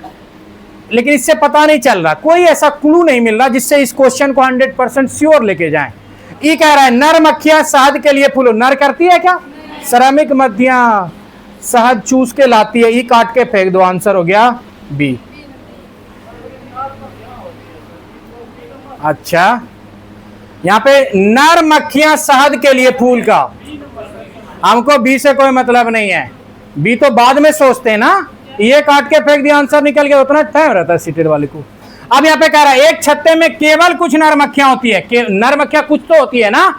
लेकिन इससे पता नहीं चल रहा, कोई ऐसा क्लू नहीं मिल रहा जिससे इस क्वेश्चन को 100% श्योर लेके जाएं। ये कह रहा है नर मक्खियां शहद के लिए फूलों, नर करती है क्या? श्रमिक मक्खियां शहद चूस के लाती है, ई काट के फेंक दो, आंसर हो गया बी। अच्छा, यहां पे नर मक्खियां शहद के लिए फूल का, हमको बी से कोई मतलब नहीं है, बी तो बाद में सोचते हैं ना, ये काट के फेंक दिया आंसर निकल गया, उतना टाइम रहता है सीटेड वाले को। अब यहाँ पे कह रहा है एक छत्ते में केवल कुछ नर मक्खियां होती है, नर मक्खियां कुछ तो होती है ना,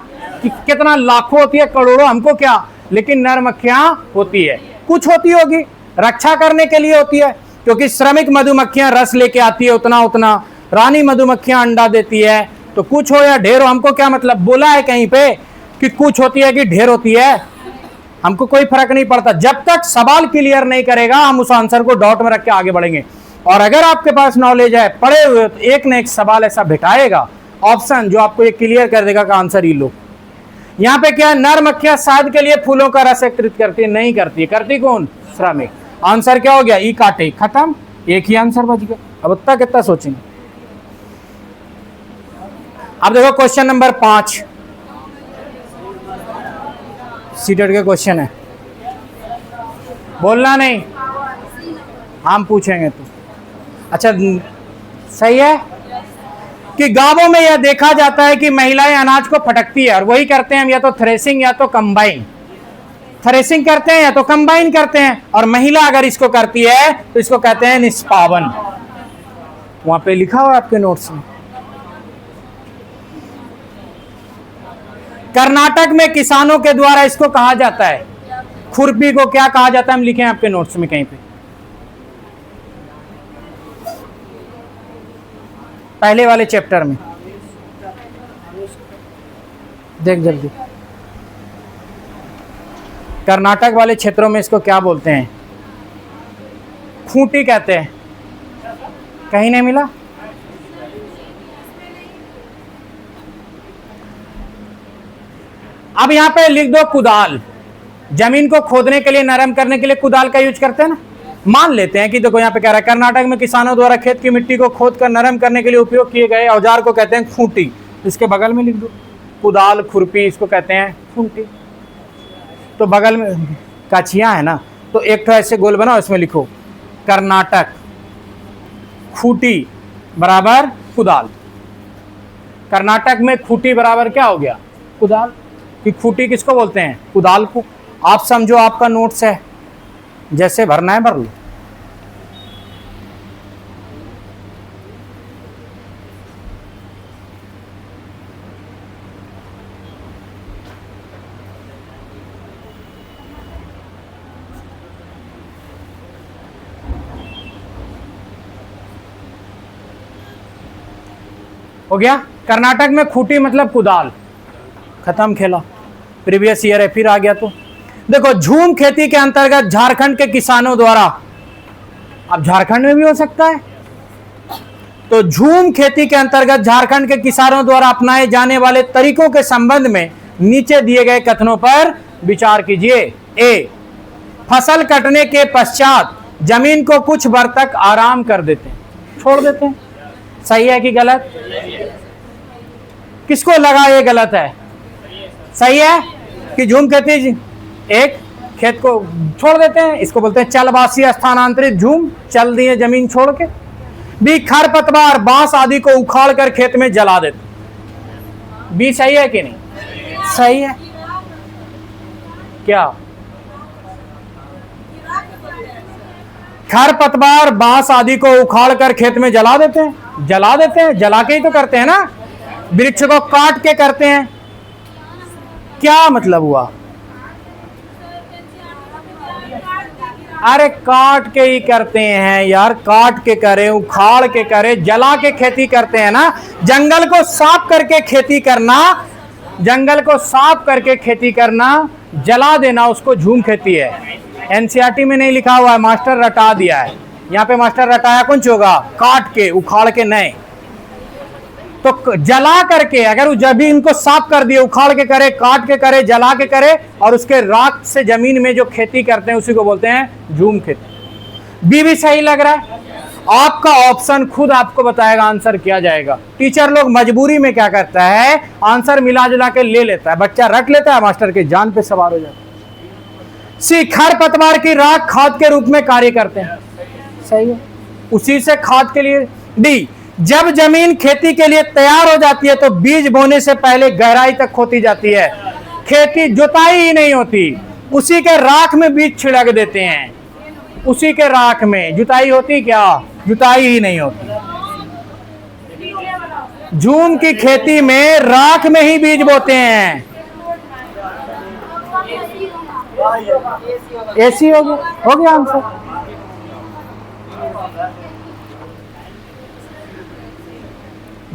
कि कितना लाखों होती है, करोड़ों, हमको क्या, लेकिन नर मक्खियां होती है, कुछ होती होगी, रक्षा करने के लिए होती है, क्योंकि श्रमिक मधुमक्खियां रस लेके आती है उतना उतना, रानी मधुमक्खियां अंडा देती है, तो कुछ हो या ढेर हो हमको क्या मतलब, बोला है कहीं पे कि कुछ होती है कि ढेर होती है, हमको कोई फर्क नहीं पड़ता। जब तक सवाल क्लियर नहीं करेगा हम उस आंसर को डॉट में रख के आगे बढ़ेंगे। और अगर आपके पास नॉलेज है, पढ़े हुए, तो एक न एक सवाल ऐसा भेटाएगा ऑप्शन जो आपको ये क्लियर कर देगा कि आंसर ही लो। यहां पे क्या, नर मक्खियां शहद के लिए फूलों का रस एकत्रित करती है, नहीं करती है, करती कौन, श्रमिक। आंसर क्या हो गया, ई काटे, खत्म, एक ही आंसर बच गया। अब उतना कितना सोचेंगे। अब देखो क्वेश्चन नंबर 5 सीटेट के क्वेश्चन है, बोलना नहीं, हम पूछेंगे तो। अच्छा सही है कि गांवों में यह देखा जाता है कि महिलाएं अनाज को फटकती है, और वही करते हैं हम, या तो थ्रेसिंग या तो कंबाइन। थ्रेसिंग करते हैं या तो कंबाइन करते हैं, और महिला अगर इसको करती है तो इसको कहते हैं निष्पावन। वहां पे लिखा हुआ आपके नोट्स में। कर्नाटक में किसानों के द्वारा इसको कहा जाता है, खुरपी को क्या कहा जाता है, हम लिखे हैं आपके नोट्स में कहीं पे, पहले वाले चैप्टर में देख जल्दी। कर्नाटक वाले क्षेत्रों में इसको क्या बोलते हैं, खूंटी कहते हैं, कहीं नहीं मिला। अब यहां पे लिख दो कुदाल, जमीन को खोदने के लिए, नरम करने के लिए कुदाल का यूज करते हैं ना। मान लेते हैं कि देखो यहां पे कह रहा है कर्नाटक में किसानों द्वारा खेत की मिट्टी को खोदकर नरम करने के लिए उपयोग किए गए औजार को कहते हैं खूंटी। इसके बगल में लिख दो कुदाल, खुरपी, इसको कहते हैं खूंटी। तो बगल में कचिया है ना, तो एक तो ऐसे गोल बनाओ, इसमें लिखो कर्नाटक खूंटी बराबर कुदाल। कर्नाटक में खूंटी बराबर क्या हो गया, कुदाल। कि खूंटी किसको बोलते हैं, कुदाल को। आप समझो आपका नोट्स है, जैसे भरना है भर लो। हो गया, कर्नाटक में खूंटी मतलब कुदाल, खत्म खेला। प्रीवियस ईयर है, फिर आ गया। तो देखो झूम खेती के अंतर्गत झारखंड के किसानों द्वारा, अब झारखंड में भी हो सकता है, तो झूम खेती के अंतर्गत झारखंड के किसानों द्वारा अपनाए जाने वाले तरीकों के संबंध में नीचे दिए गए कथनों पर विचार कीजिए। ए, फसल कटने के पश्चात जमीन को कुछ वर्ष तक आराम कर देते हैं, छोड़ देते हैं, सही है कि गलत। किसको लगा ये गलत है, सही है कि झूम खेती एक खेत को छोड़ देते हैं, इसको बोलते हैं चलवासी स्थानांतरित झूम, चल दिए जमीन छोड़ के। बी, खरपतवार, बांस आदि को उखाड़ कर खेत में जला देते। बी सही है कि नहीं, सही है। क्या खरपतवार, बांस आदि को उखाड़ कर खेत में जला देते हैं, जला देते हैं, जला के ही तो करते हैं ना। वृक्ष को काट के करते हैं, क्या मतलब हुआ, अरे काट के ही करते हैं यार, काट के करें, उखाड़ के करें, जला के खेती करते हैं ना। जंगल को साफ करके खेती करना, जंगल को साफ करके खेती करना, जला देना, उसको झूम खेती है। एनसीईआरटी में नहीं लिखा हुआ है, मास्टर रटा दिया है। यहाँ पे मास्टर रटाया कौन होगा, काट के, उखाड़ के नहीं। तो जला करके, अगर जब भी इनको साफ कर दिए, उखाड़ के करे, काट के करे, जला के करे, और उसके राख से जमीन में जो खेती करते हैं उसी को बोलते हैं झूम खेती। बी भी सही लग रहा है। आपका ऑप्शन खुद आपको बताएगा आंसर क्या जाएगा। टीचर लोग मजबूरी में क्या करता है, आंसर मिला जुला के ले लेता है, बच्चा रट लेता है, मास्टर के जान पे सवार हो जाता है। सी, खरपतवार की राख खाद के रूप में कार्य करते हैं, सही है, उसी से खाद के लिए। डी, जब जमीन खेती के लिए तैयार हो जाती है तो बीज बोने से पहले गहराई तक खोदी जाती है, खेती जुताई ही नहीं होती, उसी के राख में बीज छिड़क देते हैं, उसी के राख में। जुताई होती क्या, जुताई ही नहीं होती। झूम की खेती में राख में ही बीज बोते हैं। एसी हो गया आंसर।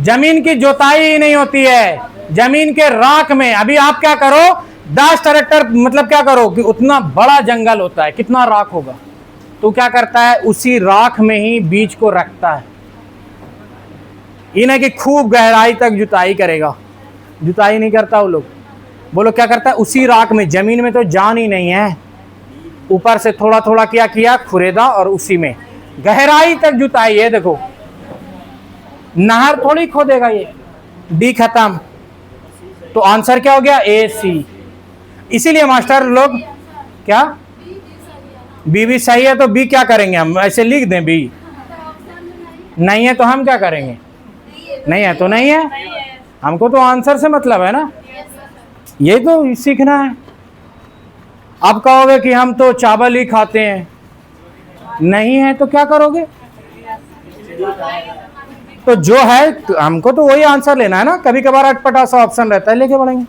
जमीन की जोताई ही नहीं होती है, जमीन के राख में। अभी आप क्या करो, 10 ट्रैक्टर मतलब क्या करो कि उतना बड़ा जंगल होता है, कितना राख होगा, तो क्या करता है उसी राख में ही बीज को रखता है। इन्हें कि खूब गहराई तक जुताई करेगा, जुताई नहीं करता वो लोग। बोलो क्या करता है, उसी राख में, जमीन में तो जान ही नहीं है, ऊपर से थोड़ा थोड़ा क्या किया, खुरेदा और उसी में गहराई तक जुताई है। देखो नहर थोड़ी खोदेगा ये। डी खत्म, तो आंसर क्या हो गया, ए सी। इसीलिए मास्टर लोग क्या, बी भी सही है, तो बी क्या करेंगे हम, ऐसे लिख दें बी, नहीं है तो हम क्या करेंगे, नहीं है तो नहीं है, हमको तो आंसर से मतलब है ना, यही तो सीखना है। अब कहोगे कि हम तो चावल ही खाते हैं, नहीं है तो क्या करोगे, तो जो है तो हमको तो वही आंसर लेना है ना। कभी कभार अटपटा सा ऑप्शन रहता है, लेके बढ़ेंगे।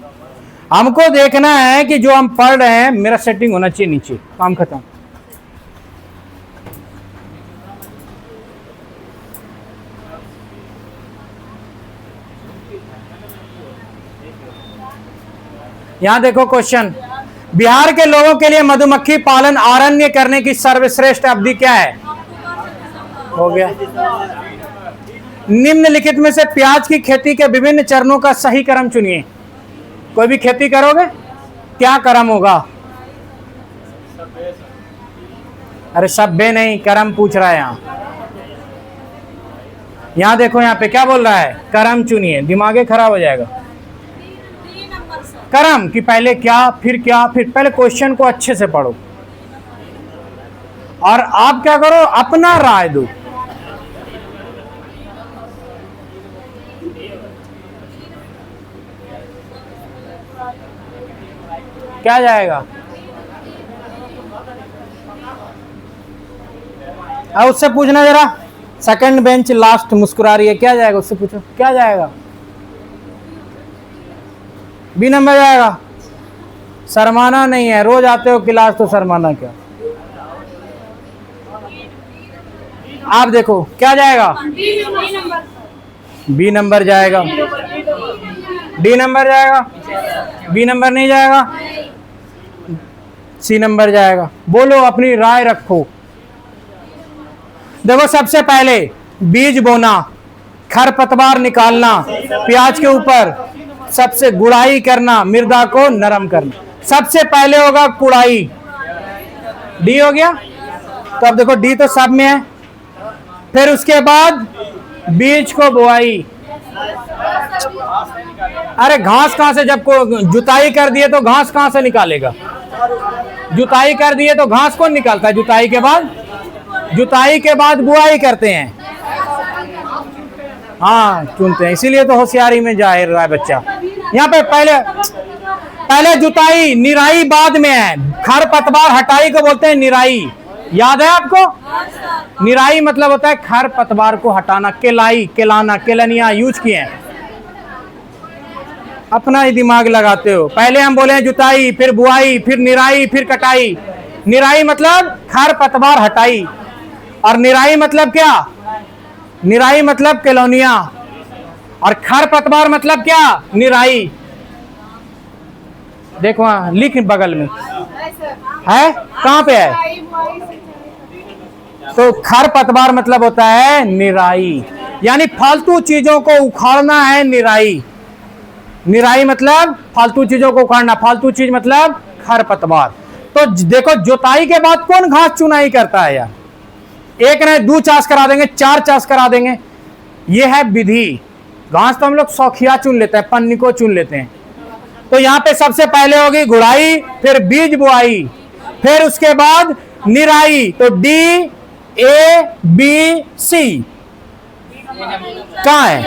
हमको देखना है कि जो हम पढ़ रहे हैं मेरा सेटिंग होना चाहिए नीचे, काम खत्म। यहां देखो क्वेश्चन, बिहार के लोगों के लिए मधुमक्खी पालन आरण्य करने की सर्वश्रेष्ठ अवधि क्या है, हो गया। निम्नलिखित में से प्याज की खेती के विभिन्न चरणों का सही क्रम चुनिए। कोई भी खेती करोगे क्या क्रम होगा, अरे सभ्य नहीं, क्रम पूछ रहा है यहां देखो, यहां पे क्या बोल रहा है, क्रम चुनिए, दिमागे खराब हो जाएगा। क्रम कि पहले क्या, फिर क्या, फिर पहले क्वेश्चन को अच्छे से पढ़ो और आप क्या करो, अपना राय दो। क्या जाएगा, अब उससे पूछना जरा, सेकंड बेंच लास्ट मुस्कुरा रही है, क्या जाएगा उससे पूछो, क्या जाएगा, बी नंबर जाएगा। शर्माना नहीं है, रोज आते हो क्लास तो शर्माना क्या। आप देखो क्या जाएगा, बी नंबर जाएगा, डी नंबर जाएगा, बी नंबर नहीं जाएगा, सी नंबर जाएगा। बोलो अपनी राय रखो। देखो सबसे पहले बीज बोना, खरपतवार निकालना, प्याज के ऊपर सबसे गुड़ाई करना, मृदा को नरम करना, सबसे पहले होगा गुड़ाई, डी हो गया। तो अब देखो डी तो सब में है, फिर उसके बाद बीज को बुआई। अरे घास कहां से, जब को जुताई कर दिए तो घास कहां से निकालेगा, जुताई कर दिए तो घास कौन निकालता है, जुताई के बाद, जुताई के बाद बुआई करते हैं, हाँ चुनते हैं, इसीलिए तो होशियारी में जाहिर रहा है बच्चा। यहाँ पे पहले जुताई, निराई बाद में है, खरपतवार हटाई को बोलते हैं निराई, याद है आपको, निराई मतलब होता है खरपतवार को हटाना, केलाई, केलाना, केलनिया यूज किए हैं, अपना ही दिमाग लगाते हो। पहले हम बोले हैं जुताई, फिर बुआई, फिर निराई, फिर कटाई। निराई मतलब खरपतवार हटाई, और निराई मतलब क्या, निराई मतलब केलोनिया, और खरपतवार मतलब क्या, निराई। देखो लिख बगल में है, कहां पे है, तो खरपतवार मतलब होता है निराई, यानी फालतू चीजों को उखाड़ना है निराई। निराई मतलब फालतू चीजों को उखाड़ना, फालतू चीज मतलब खरपतवार। तो देखो जुताई के बाद कौन घास चुनाई करता है यार, एक नहीं 2 चास करा देंगे, 4 चास करा देंगे, ये है विधि। घास तो हम लोग सौखिया चुन लेते हैं, पन्नी को चुन लेते हैं। तो यहाँ पे सबसे पहले होगी गुड़ाई, फिर बीज बुआई, फिर उसके बाद निराई। तो डी ए बी सी कहाँ है,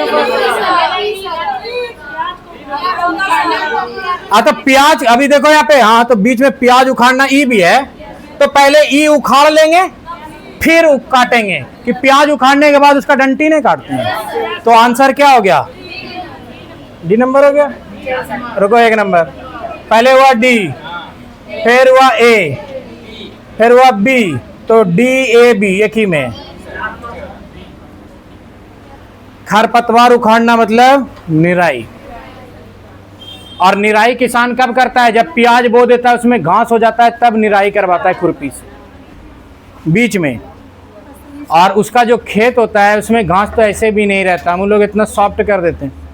तो प्याज, अभी देखो यहाँ पे, हाँ तो बीच में प्याज उखाड़ना ई भी है, तो पहले ई उखाड़ लेंगे फिर काटेंगे, कि प्याज उखाड़ने के बाद उसका डंटी नहीं काटते हैं। तो आंसर क्या हो गया, डी नंबर हो गया। रुको एक नंबर, पहले हुआ डी, फिर हुआ ए, फिर हुआ बी, तो डी ए बी एक ही में। खरपतवार उखाड़ना मतलब निराई। और निराई किसान कब करता है? जब प्याज बो देता है, उसमें घास हो जाता है, तब निराई करवाता है खुरपी से बीच में। और उसका जो खेत होता है उसमें घास तो ऐसे भी नहीं रहता, हम लोग इतना सॉफ्ट कर देते हैं।